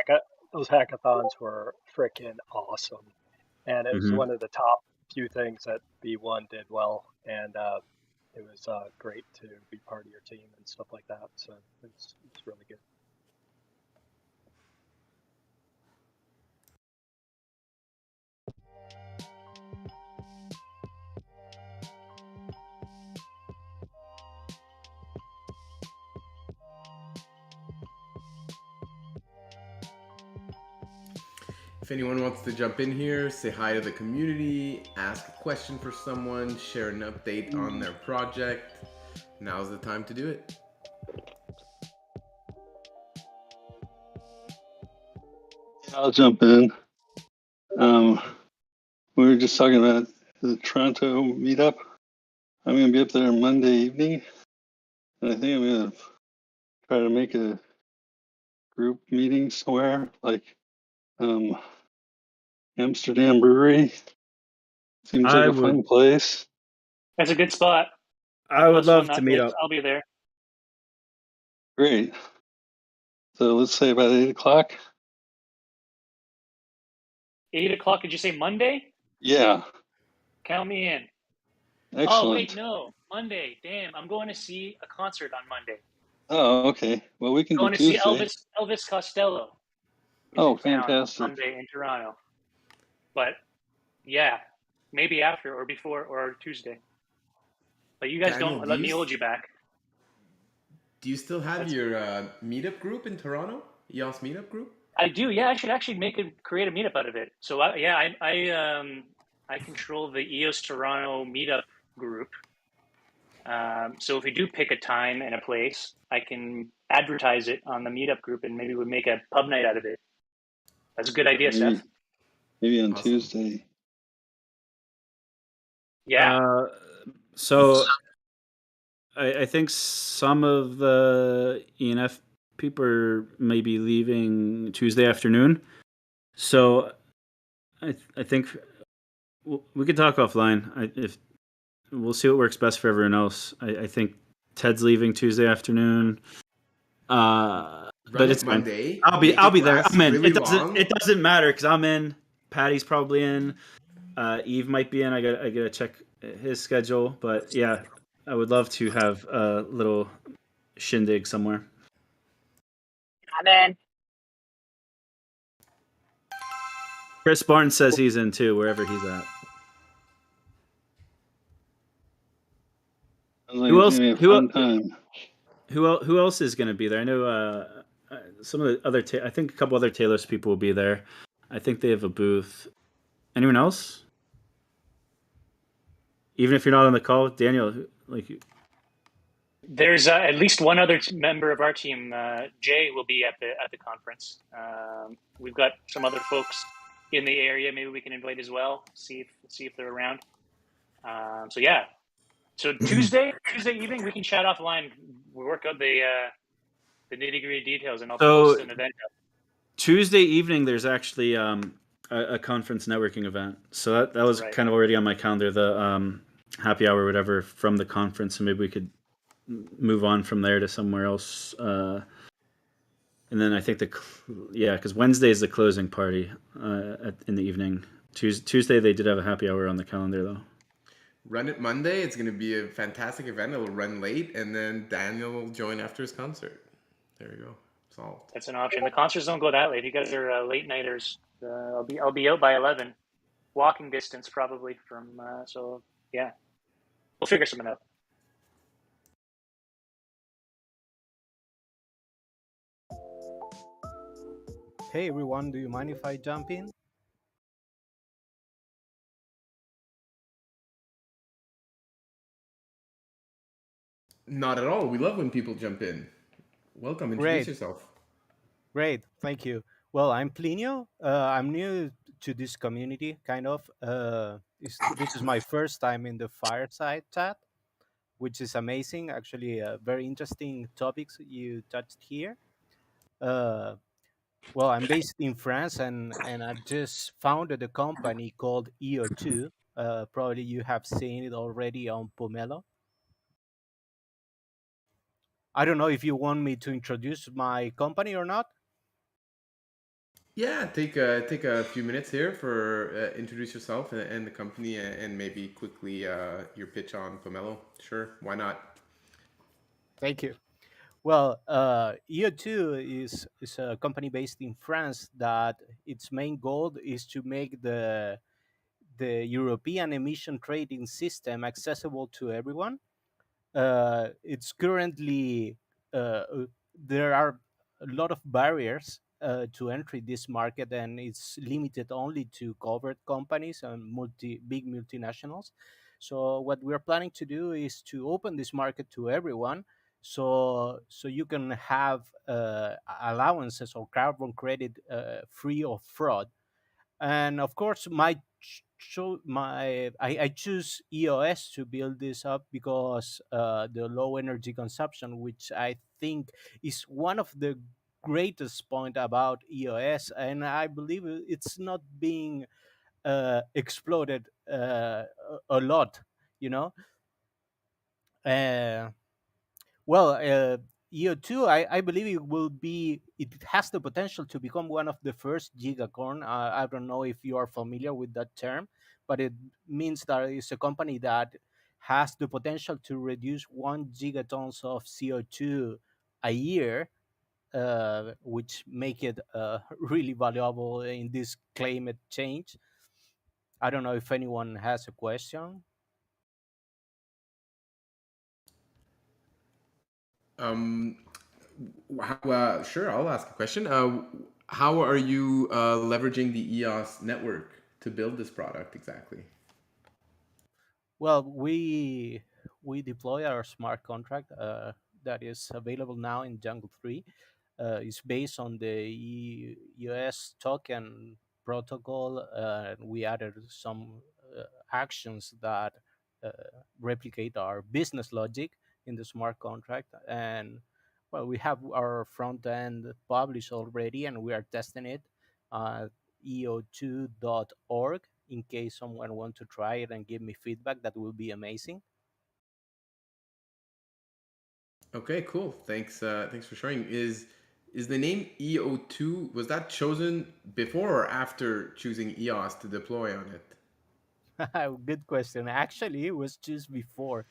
those hackathons were freaking awesome, and it was Mm-hmm. one of the top few things that B1 did well, and it was great to be part of your team and stuff like that. So it's really good. If anyone wants to jump in here, say hi to the community, ask a question for someone, share an update on their project, now's the time to do it. I'll jump in. We were just talking about the Toronto meetup. I'm going to be up there Monday evening, and I think I'm going to try to make a group meeting somewhere, like Amsterdam Brewery. Seems like a fun place. That's a good spot. I would love to meet up. I'll be there. Great. So let's say about 8 o'clock. 8 o'clock, did you say Monday? Yeah. Count me in. Excellent. Oh, wait, no. Monday. Damn, I'm going to see a concert on Monday. Oh, okay. Well, we can I'm going do to see Tuesday. Elvis Costello. Oh, fantastic. Monday in Toronto. But yeah, maybe after or before or Tuesday. But you guys Daniel, don't let me hold you back. Do you still have your meetup group in Toronto? EOS meetup group? I do. Yeah, I should actually create a meetup out of it. So I control the EOS Toronto meetup group. So if we do pick a time and a place, I can advertise it on the meetup group, and maybe we'll make a pub night out of it. That's a good idea, Steph. Maybe on Tuesday. Yeah. So I think some of the ENF people are maybe leaving Tuesday afternoon. So I think we could talk offline. If we'll see what works best for everyone else. I think Ted's leaving Tuesday afternoon. But it's fine. Monday. I'll be there. I'm in. Really it doesn't matter because I'm in. Patty's probably in. Eve might be in. I gotta check his schedule. But yeah, I would love to have a little shindig somewhere. I'm in. Chris Barnes says he's in too, wherever he's at. Sounds like Who it's else? gonna be a fun time. Who else is going to be there? I know some of the other. I think a couple other Taylor's people will be there. I think they have a booth. Anyone else? Even if you're not on the call, Daniel, like. There's at least one other member of our team. Jay will be at the conference. We've got some other folks in the area. Maybe we can invite as well. See if they're around. So yeah. So Tuesday evening, we can chat offline. We work out the nitty gritty details, and I'll post an event up. Tuesday evening, there's actually a conference networking event. So that was kind of already on my calendar. The happy hour, or whatever, from the conference, and maybe we could move on from there to somewhere else. And then I think because Wednesday is the closing party in the evening. Tuesday they did have a happy hour on the calendar though. Run it Monday. It's going to be a fantastic event. It'll run late, and then Daniel will join after his concert. There you go. Solved. That's an option. The concerts don't go that late. You guys are late nighters. I'll be out by 11, walking distance probably from. So yeah, we'll figure something out. Hey everyone, do you mind if I jump in? Not at all. We love when people jump in. Welcome. Introduce yourself. Great. Thank you. Well, I'm Plinio. I'm new to this community, kind of. This is my first time in the Fireside chat, which is amazing. Actually, very interesting topics you touched here. Well, I'm based in France, and I've just founded a company called EO2. Probably you have seen it already on Pomelo. I don't know if you want me to introduce my company or not. Yeah, take a few minutes here for introduce yourself and the company, and maybe quickly your pitch on Pomelo. Sure, why not? Thank you. Well, EO2 is a company based in France that its main goal is to make the European emission trading system accessible to everyone. It's currently there are a lot of barriers to entry this market, and it's limited only to covered companies and big multinationals. So what we're planning to do is to open this market to everyone, so you can have allowances or carbon credit free of fraud. And of course I choose EOS to build this up because the low energy consumption, which I think is one of the greatest point about EOS, and I believe it's not being exploded a lot, you know. uh, well, EO2, I believe it has the potential to become one of the first gigacorn. I don't know if you are familiar with that term, but it means that it's a company that has the potential to reduce 1 gigatons of CO2 a year, which make it really valuable in this climate change. I don't know if anyone has a question. Sure, I'll ask a question. How are you leveraging the EOS network to build this product exactly? Well, we deploy our smart contract that is available now in Jungle 3. It's based on the EOS token protocol. We added some actions that uh, replicate our business logic in the smart contract. And well, we have our front end published already, and we are testing it at eo2.org. In case someone want to try it and give me feedback, that will be amazing. Okay, cool. Thanks. Thanks for sharing. Is the name EO2, was that chosen before or after choosing EOS to deploy on it? Good question. Actually, it was just before.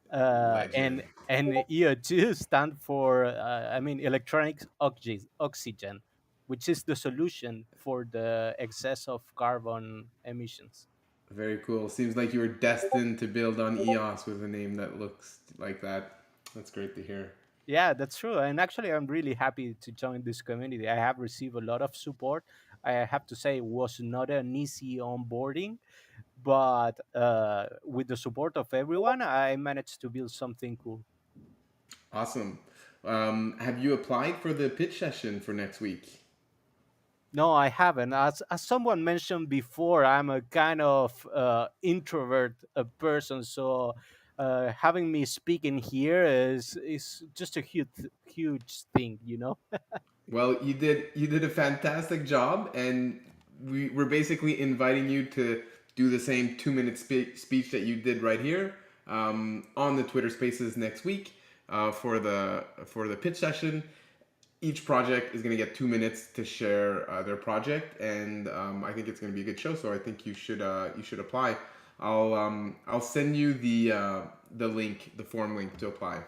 Legend. And EO2 stand for I mean electronics oxygen. which is the solution for the excess of carbon emissions. Very cool. Seems like you were destined to build on EOS with a name that looks like that. That's great to hear. Yeah, that's true. And actually, I'm really happy to join this community. I have received a lot of support. I have to say, it was not an easy onboarding, but with the support of everyone, I managed to build something cool. Awesome. Have you applied for the pitch session for next week? No, I haven't. As someone mentioned before, I'm a kind of introvert person, so having me speaking here is just a huge thing, you know. Well, you did a fantastic job, and we're basically inviting you to do the same 2 minute speech that you did right here on the Twitter Spaces next week for the pitch session. Each project is going to get 2 minutes to share their project, and I think it's going to be a good show. So I think you should apply. I'll send you the link, the form link to apply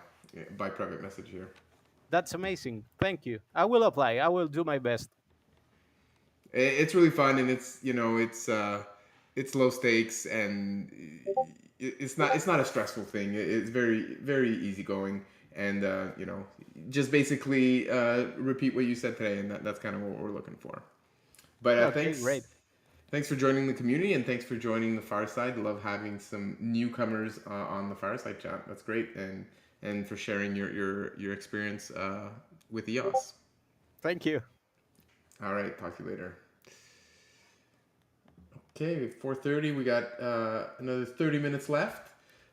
by private message here. That's amazing. Thank you. I will apply. I will do my best. It's really fun, and it's low stakes, and it's not a stressful thing. It's very easygoing, and just basically repeat what you said today, and that's kind of what we're looking for. But Okay, great. thanks for joining the community, and thanks for joining the Fireside. Love having some newcomers on the Fireside chat. That's great, and for sharing your experience with EOS. Thank you. All right, talk to you later. Okay, 4:30. We got another 30 minutes left.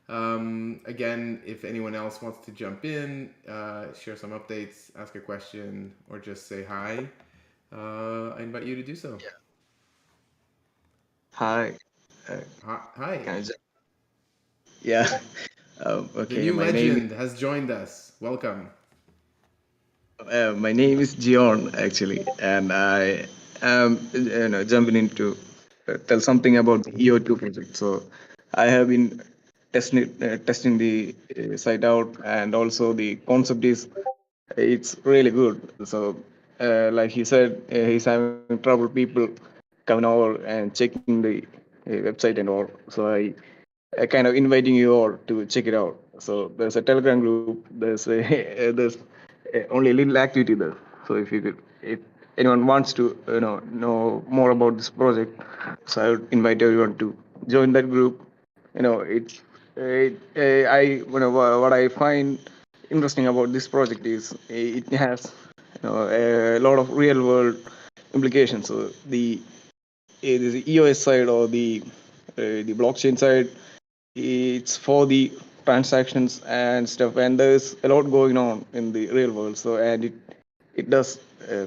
Again, if anyone else wants to jump in, share some updates, ask a question, or just say hi, I invite you to do so. Yeah. Hi. Hi. Can I yeah. The Okay. new legend has joined us. Welcome. My name is Gion actually, and I am jumping in to tell something about the EO2 project. So I have been testing the site out, and also the concept is it's really good. So like he said, he's having trouble people coming over and checking the website and all. So I kind of inviting you all to check it out. So there's a Telegram group. There's there's only a little activity there. So if anyone wants to know more about this project, so I would invite everyone to join that group. What I find interesting about this project is it has a lot of real world implications. So the EOS side or the blockchain side, it's for the transactions and stuff, and there's a lot going on in the real world. So and it does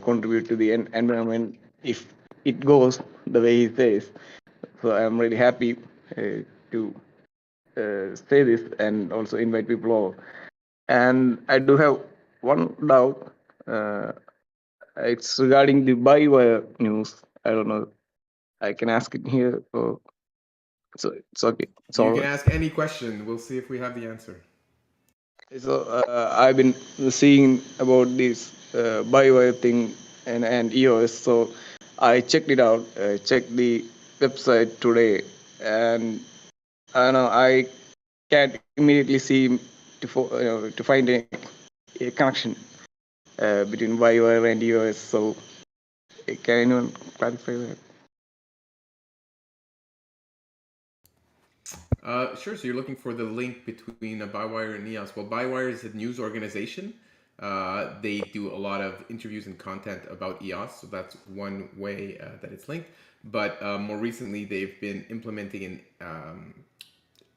contribute to the environment if it goes the way it says. So I'm really happy to say this and also invite people over. And I do have one doubt. It's regarding the buy-wire news. I don't know. I can ask it here, or so it's okay. It's all You can right. ask any question. We'll see if we have the answer. So I've been seeing about this buy-wire thing and EOS. So I checked it out. I checked the website today, and I know I can't immediately see to find a connection between buy-wire and EOS. So can anyone clarify that? Sure. So you're looking for the link between Bywire and EOS. Well, Bywire is a news organization. They do a lot of interviews and content about EOS, so that's one way that it's linked. But more recently, they've been implementing an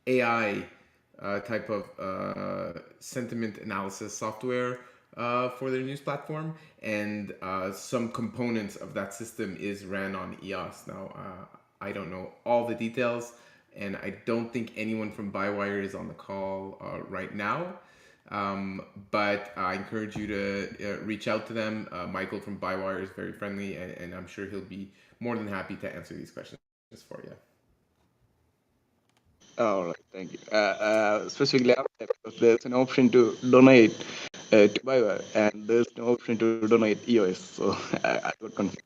AI type of sentiment analysis software for their news platform, and some components of that system is ran on EOS. Now, I don't know all the details, and I don't think anyone from Bywire is on the call right now. But I encourage you to reach out to them. Michael from Bywire is very friendly, and I'm sure he'll be more than happy to answer these questions for you. All right, thank you. Specifically, there's an option to donate to buy, and there's no option to donate EOS, so I got confused.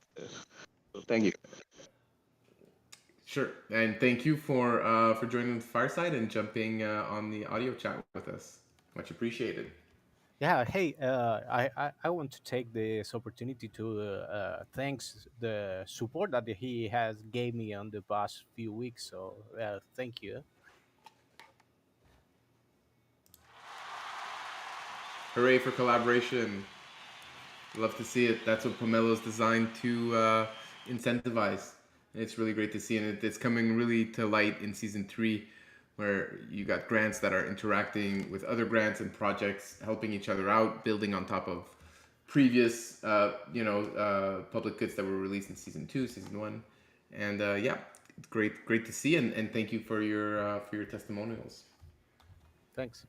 So thank you. Sure, and thank you for joining the Fireside and jumping on the audio chat with us. Much appreciated. Yeah, hey, I want to take this opportunity to thanks the support that he has gave me on the past few weeks. So thank you. Hooray for collaboration. Love to see it. That's what Pomelo is designed to incentivize. And it's really great to see. And it's coming really to light in season 3, where you got grants that are interacting with other grants and projects, helping each other out, building on top of previous, public goods that were released in season 2, season 1. And yeah, great to see. And thank you for your testimonials. Thanks.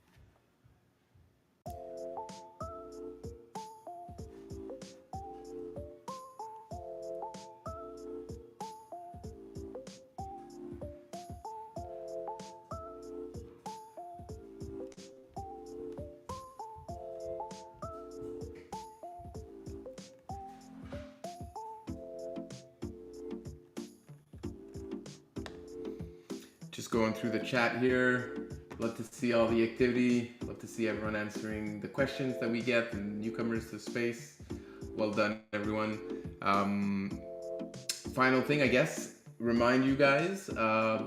Just going through the chat here. Love to see all the activity. Love to see everyone answering the questions that we get and newcomers to the space. Well done, everyone. Final thing, I guess, remind you guys,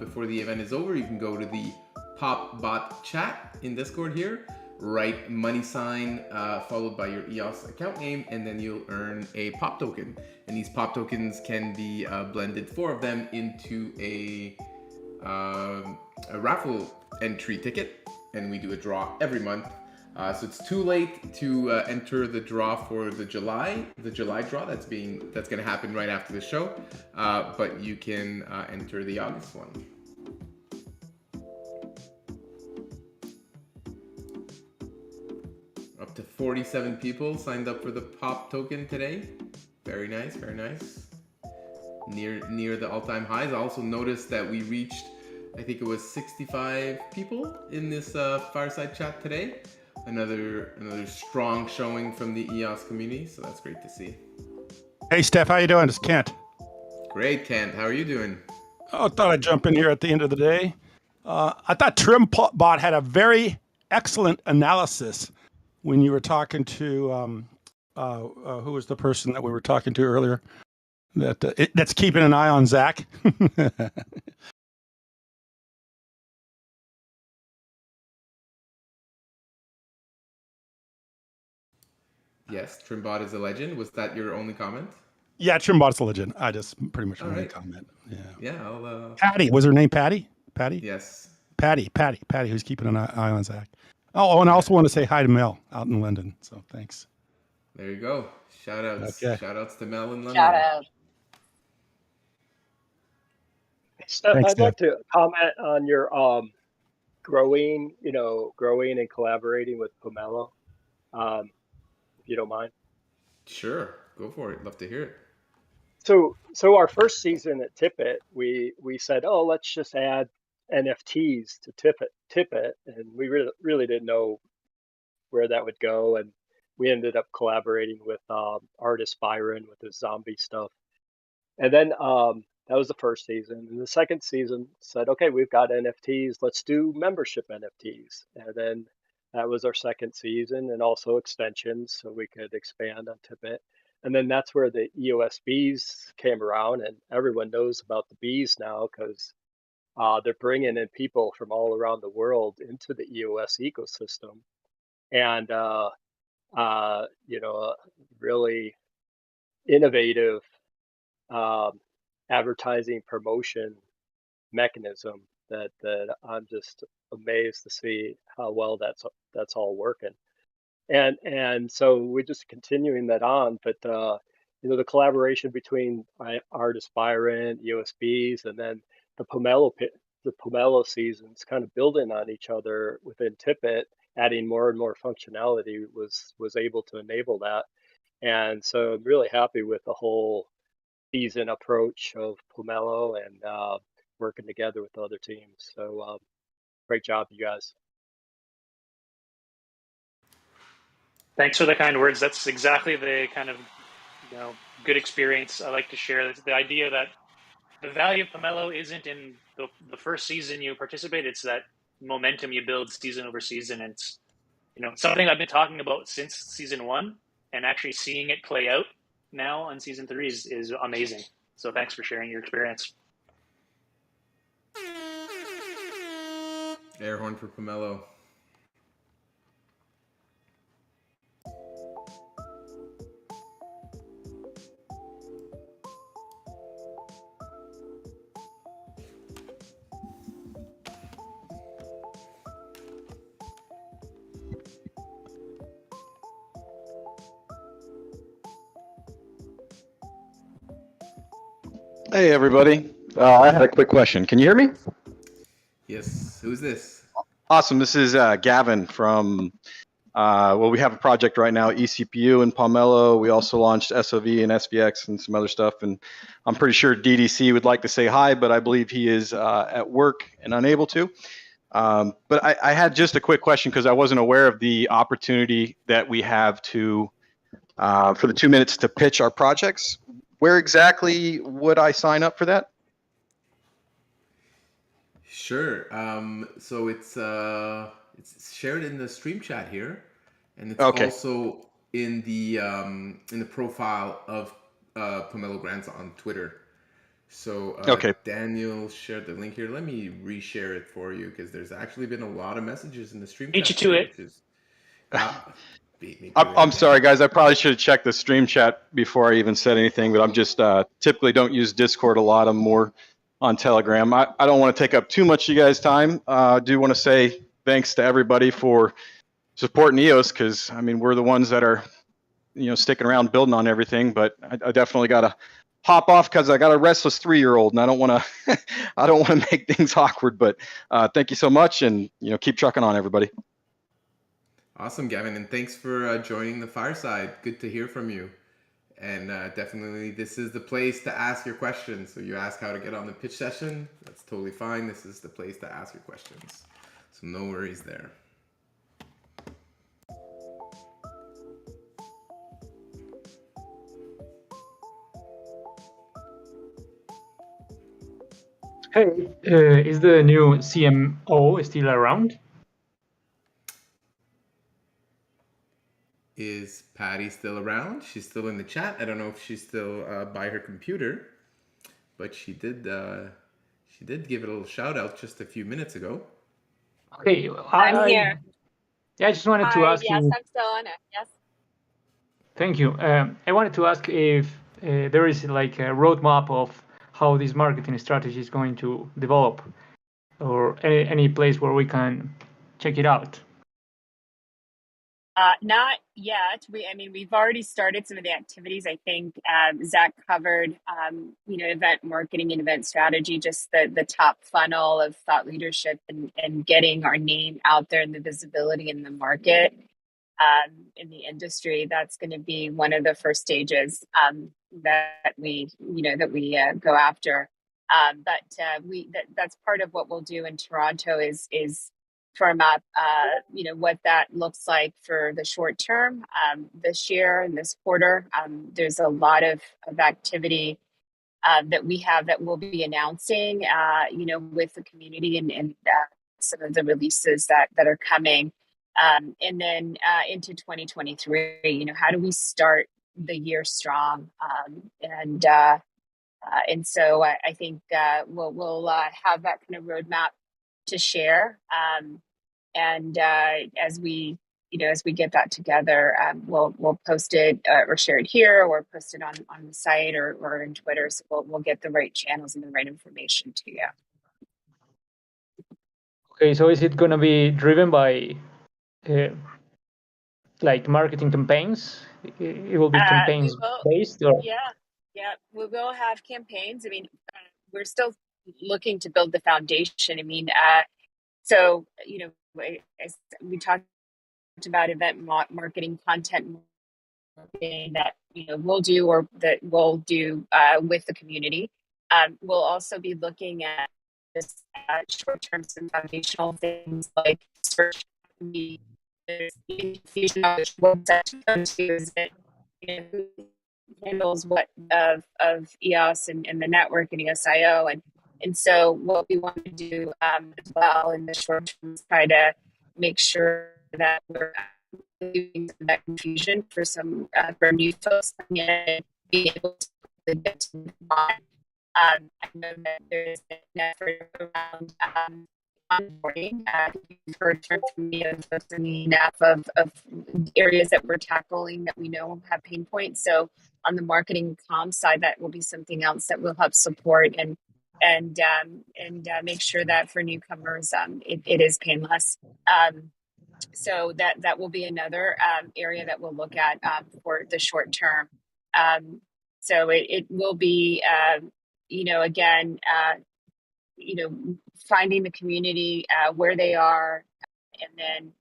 before the event is over, you can go to the PopBot chat in Discord here, write money sign followed by your EOS account name, and then you'll earn a pop token. And these pop tokens can be blended, 4 of them, into a raffle entry ticket, and we do a draw every month. So it's too late to enter the draw for the July draw that's going to happen right after the show, but you can enter the August one. Up to 47 people signed up for the pop token today. Very nice, very nice. Near the all-time highs. I also noticed that we reached, I think it was 65 people in this fireside chat today. Another strong showing from the EOS community, so that's great to see. Hey, Steph, how you doing? It's Kent. Great, Kent. How are you doing? Oh, thought I'd jump in here at the end of the day. I thought TrimBot had a very excellent analysis when you were talking to who was the person that we were talking to earlier that's keeping an eye on Zack. Yes, TrimBot is a legend. Was that your only comment? Yeah, TrimBot's a legend. I just pretty much only right. comment. Yeah. Yeah, I'll... Patty, was her name Patty? Patty? Yes. Patty, who's keeping an eye on Zack. Oh, and I also want to say hi to Mel out in London. So thanks. There you go. Shout outs. Okay. Shout outs to Mel in London. Shout out. Steph, Thanks, I'd like to comment on your growing and collaborating with Pomelo, if you don't mind. Sure, go for it. Love to hear it. So our first season at Tippet, we said, oh, let's just add NFTs to Tippet, and we really didn't know where that would go, and we ended up collaborating with artist Byron with his zombie stuff, and then that was the first season. And the second season said, okay, we've got NFTs, let's do membership NFTs, and then that was our second season, and also extensions so we could expand on Tippet. And then that's where the EOS bees came around, and everyone knows about the bees now because they're bringing in people from all around the world into the EOS ecosystem. And, really innovative advertising promotion mechanism that I'm just amazed to see how well that's all working. And so we're just continuing that on, but the collaboration between artist Byron, EOSBs, and then the Pomelo seasons kind of building on each other within Tippet, adding more and more functionality was able to enable that. And so I'm really happy with the whole season approach of Pomelo and working together with other teams. So great job, you guys. Thanks for the kind words. That's exactly the kind of good experience I like to share. It's the idea that the value of Pomelo isn't in the first season you participate. It's that momentum you build season over season. And it's something I've been talking about since season 1, and actually seeing it play out now on season 3 is amazing. So thanks for sharing your experience. Air horn for Pomelo. Hey, everybody. I had a quick question. Can you hear me? Yes. Who's this? Awesome. This is Gavin from, we have a project right now, eCPU and Pomelo. We also launched SOV and SVX and some other stuff. And I'm pretty sure DDC would like to say hi, but I believe he is at work and unable to. But I had just a quick question because I wasn't aware of the opportunity that we have to, for the 2 minutes to pitch our projects. Where exactly would I sign up for that? Sure. So it's shared in the stream chat here, and it's Okay. also in the profile of Pomelo Grants on Twitter. So Okay. Daniel shared the link here. Let me reshare it for you because there's actually been a lot of messages in the stream Beat you chat to here, it. which is beat me to it I'm again. sorry, guys. I probably should have checked the stream chat before I even said anything, but I'm just typically don't use Discord a lot. I'm more on Telegram. I don't want to take up too much of you guys' time. I do want to say thanks to everybody for supporting EOS because, I mean, we're the ones that are, sticking around building on everything, but I definitely got to hop off because I got a restless 3-year-old and I don't want to I don't want to make things awkward, but thank you so much and, keep trucking on, everybody. Awesome, Gavin, and thanks for joining the Fireside. Good to hear from you. And definitely, this is the place to ask your questions. So you ask how to get on the pitch session. That's totally fine. This is the place to ask your questions. So no worries there. Hey, is the new CMO still around? Is Patty still around? She's still in the chat. I don't know if she's still by her computer, but she did give it a little shout out just a few minutes ago. Okay, I'm here. Yeah, I just wanted to ask yes, you. I'm still on it. Yes. Thank you. I wanted to ask if there is like a roadmap of how this marketing strategy is going to develop, or any place where we can check it out. Not yet. We've already started some of the activities. I think Zack covered, event marketing and event strategy, just the top funnel of thought leadership and getting our name out there and the visibility in the market, in the industry. That's going to be one of the first stages that we go after. That's part of what we'll do in Toronto is firm up, what that looks like for the short term this year and this quarter. There's a lot of activity that we have that we'll be announcing, with the community and some of the releases that are coming. And then into 2023, how do we start the year strong? And so I think we'll have that kind of roadmap to share. And as we get that together, we'll post it or share it here or post it on the site or in Twitter. So we'll get the right channels and the right information to you. Okay, so is it going to be driven by like marketing campaigns? It will be campaigns based, or yeah, we will have campaigns. We're still looking to build the foundation. So as we talked about event marketing, content marketing that we'll do or that we'll do with the community. We'll also be looking at this short-term some foundational things like search, there's confusion on which website to go to. Is it, who handles what of EOS and the network and EOSIO, and so what we want to do as well in the short term is try to make sure that we're doing that confusion for some for new folks coming in and being able to get to the bottom. I know that there's an effort around onboarding. You've heard from me of the enough of areas that we're tackling that we know have pain points. So on the marketing comm side, that will be something else that will help support and make sure that for newcomers, it is painless. So that will be another area that we'll look at for the short term. So it will be, again, finding the community where they are, and then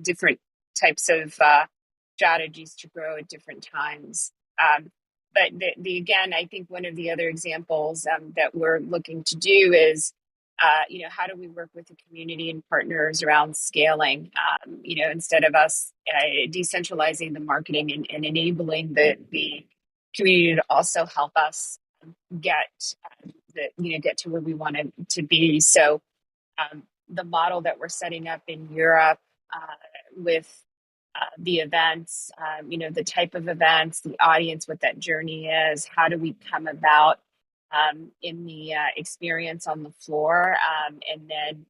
different types of strategies to grow at different times. But again, I think one of the other examples that we're looking to do is, how do we work with the community and partners around scaling? Instead of us decentralizing the marketing and enabling the community to also help us get to where we want to be. So the model that we're setting up in Europe with the events, the type of events, the audience, what that journey is, how do we come about in the experience on the floor, and then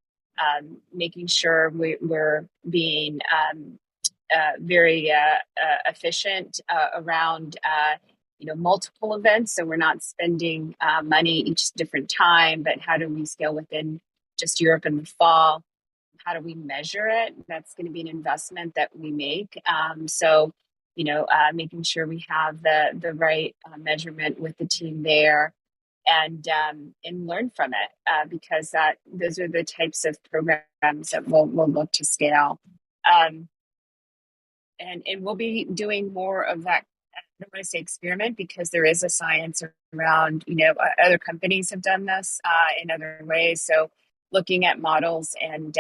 making sure we're being very efficient around multiple events, so we're not spending money each different time, but how do we scale within just Europe in the fall? How do we measure it? That's going to be an investment that we make. So making sure we have the right measurement with the team there, and learn from it, because those are the types of programs that we'll look to scale. And we'll be doing more of that. I don't want to say experiment, because there is a science around, other companies have done this in other ways. So looking at models and,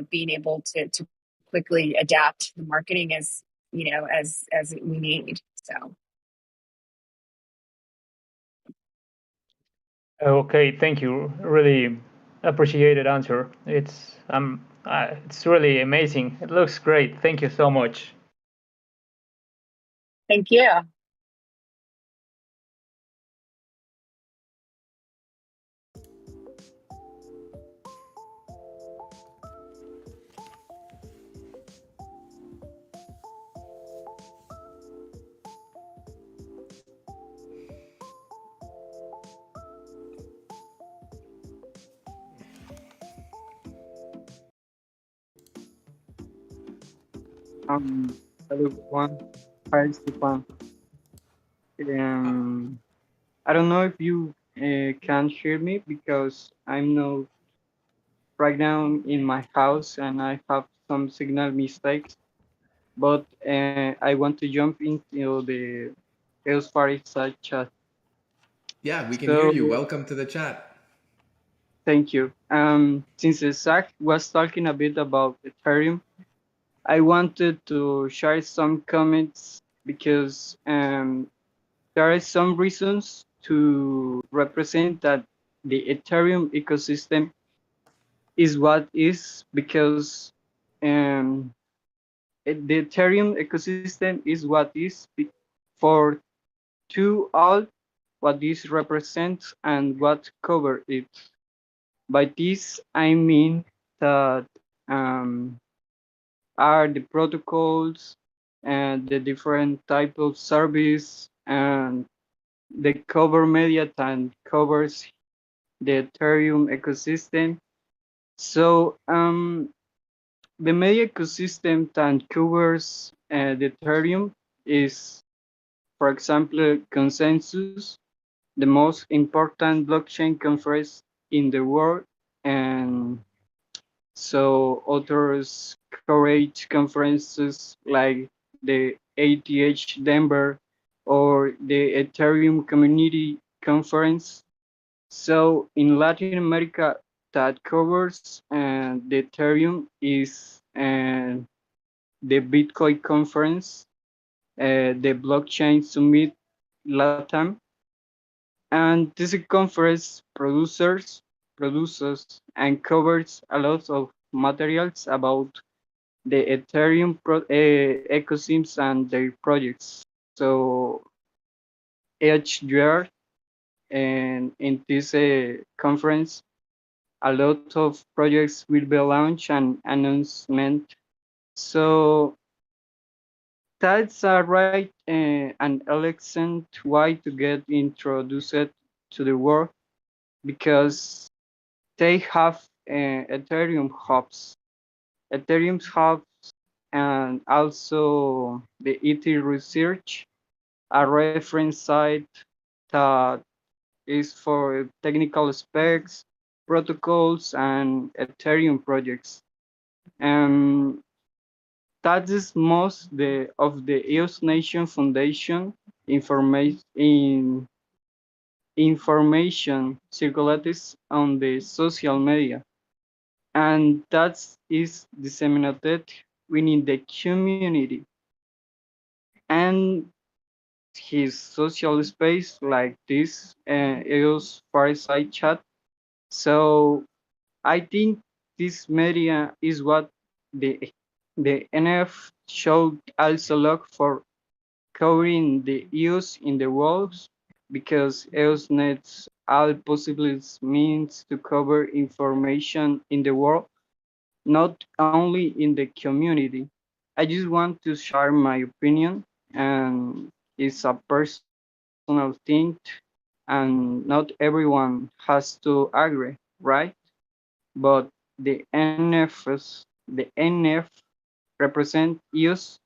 being able to quickly adapt the marketing as we need. So. Okay, thank you. Really appreciated answer. It's really amazing. It looks great. Thank you so much. Thank you. Hello everyone. Hi Stephane. I don't know if you can hear me, because I'm not right now in my house and I have some signal mistakes. But I want to jump into the EOS Fireside chat. Yeah, we can hear you. Welcome to the chat. Thank you. Since Zack was talking a bit about Ethereum, I wanted to share some comments, because there are some reasons to represent that the Ethereum ecosystem is what is, because the Ethereum ecosystem is what is for all what this represents and what cover it. By this I mean that are the protocols and the different type of service and the cover media that covers the Ethereum ecosystem. So the media ecosystem that covers the Ethereum is, for example, Consensus, the most important blockchain conference in the world, and so others create conferences like the ATH Denver or the Ethereum Community Conference. So in Latin America, that covers the Ethereum is and the Bitcoin conference, the Blockchain Summit LATAM, and this conference produces and covers a lot of materials about the Ethereum ecosystems and their projects. So each year, and in this conference, a lot of projects will be launched and announcement. So that's a right and excellent way to get introduced to the world because they have Ethereum hubs, and also the ET research, a reference site that is for technical specs, protocols, and Ethereum projects. And that is most of the EOS Nation Foundation information circulates on the social media, and that is disseminated within the community. And his social space like this EOS Fireside chat. So I think this media is what the NF should also look for covering the EOS in the world because EOS nets all possible means to cover information in the world, not only in the community. I just want to share my opinion, and it's a personal thing, and not everyone has to agree, right? But the NF represent use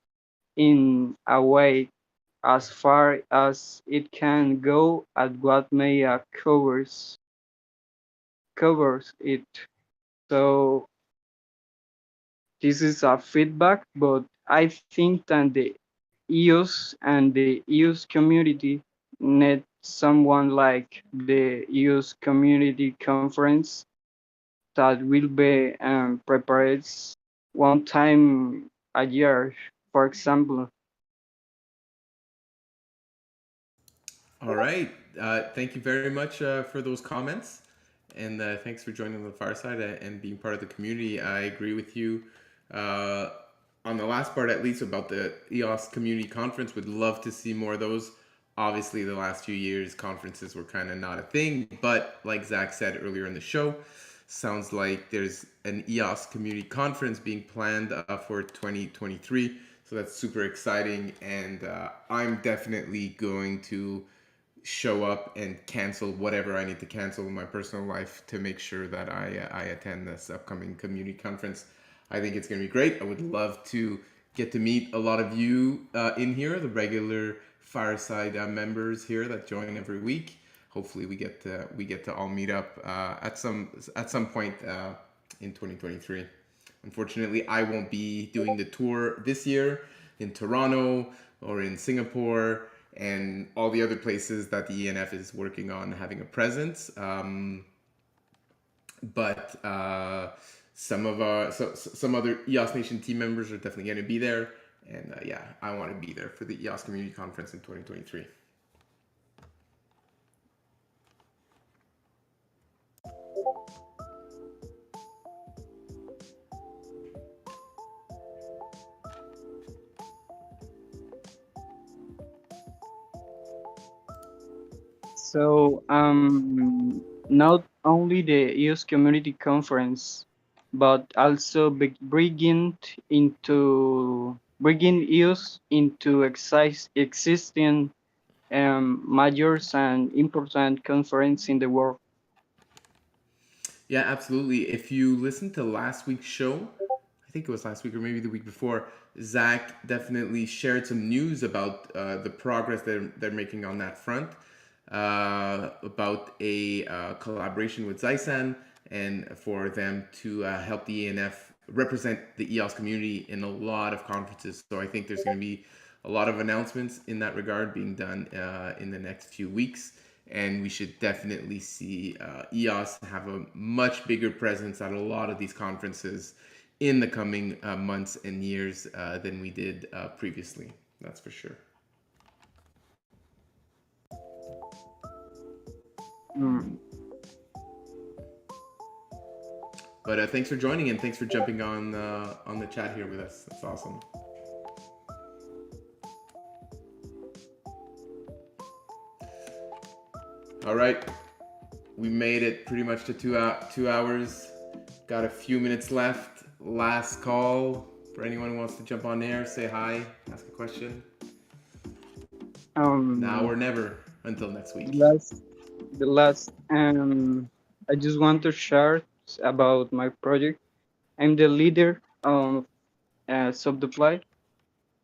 in a way as far as it can go at what media covers it. So this is a feedback, but I think that the EOS and the EOS community need someone like the EOS community conference that will be prepared one time a year, for example. All right. Thank you very much for those comments. And thanks for joining the Fireside and being part of the community. I agree with you uh, on the last part, at least, about the EOS Community Conference. Would love to see more of those. Obviously, the last few years, conferences were kind of not a thing. But like Zack said earlier in the show, sounds like there's an EOS Community Conference being planned for 2023. So that's super exciting. And I'm definitely going to show up and cancel whatever I need to cancel in my personal life to make sure that I attend this upcoming community conference. I think it's going to be great. I would love to get to meet a lot of you in here, the regular Fireside members here that join every week. Hopefully, we get to all meet up at some point in 2023. Unfortunately, I won't be doing the tour this year in Toronto or in Singapore and all the other places that the ENF is working on having a presence. But some other EOS Nation team members are definitely going to be there. And yeah, I want to be there for the EOS Community Conference in 2023. So not only the EOS Community Conference, but also bringing EOS into existing major and important conference in the world. Yeah, absolutely. If you listen to last week's show, I think it was last week or maybe the week before, Zack definitely shared some news about the progress they're making on that front, about a collaboration with Ziasan and for them to help the ENF represent the EOS community in a lot of conferences. So I think there's going to be a lot of announcements in that regard being done in the next few weeks. And we should definitely see EOS have a much bigger presence at a lot of these conferences in the coming months and years than we did previously. That's for sure. Mm. But thanks for joining and thanks for jumping on the chat here with us. That's awesome. All right, we made it pretty much to 2 hours. Got a few minutes left. Last call for anyone who wants to jump on there, say hi, ask a question. Now or never until next week. The last, I just want to share about my project. I'm the leader of Subdeploy.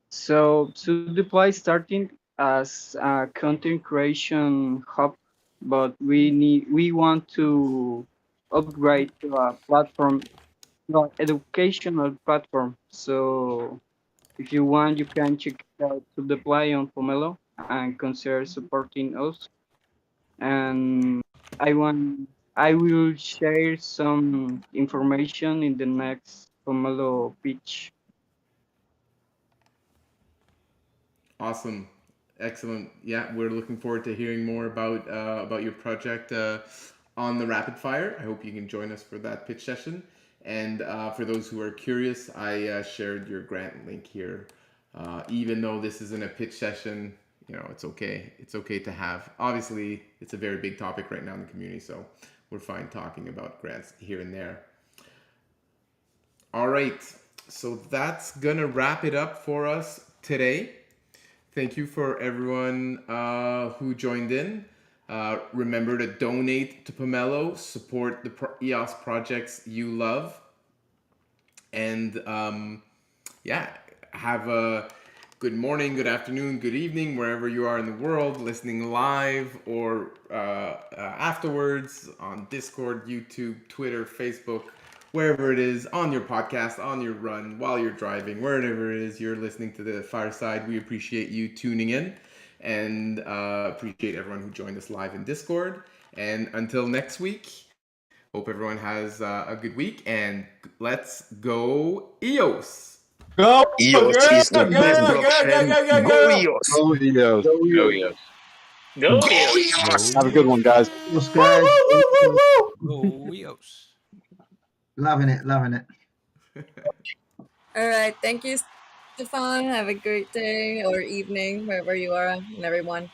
So Subdeploy starting as a content creation hub, but we want to upgrade to a platform, no, educational platform. So if you want, you can check out Subdeploy on Pomelo and consider supporting us. And I will share some information in the next Pomelo pitch. Awesome, excellent. Yeah, we're looking forward to hearing more about your project on the Rapid Fire. I hope you can join us for that pitch session. And for those who are curious, I shared your grant link here. Even though this isn't a pitch session, you know, it's okay. It's okay to have. Obviously, it's a very big topic right now in the community, so we're fine talking about grants here and there. All right, so that's gonna wrap it up for us today. Thank you for everyone who joined in. Remember to donate to Pomelo, support the EOS projects you love, and yeah, have a good morning, good afternoon, good evening, wherever you are in the world, listening live or afterwards on Discord, YouTube, Twitter, Facebook, wherever it is, on your podcast, on your run, while you're driving, wherever it is you're listening to the Fireside. We appreciate you tuning in and appreciate everyone who joined us live in Discord. And until next week, hope everyone has a good week, and let's go EOS! Go! EOS is the best blockchain. Go EOS. Go EOS. Go Go EOS. Have a good one, guys. What's guys? Go EOS. Loving it, loving it. All right. Thank you, Stephane. Have a great day or evening, wherever you are, and everyone.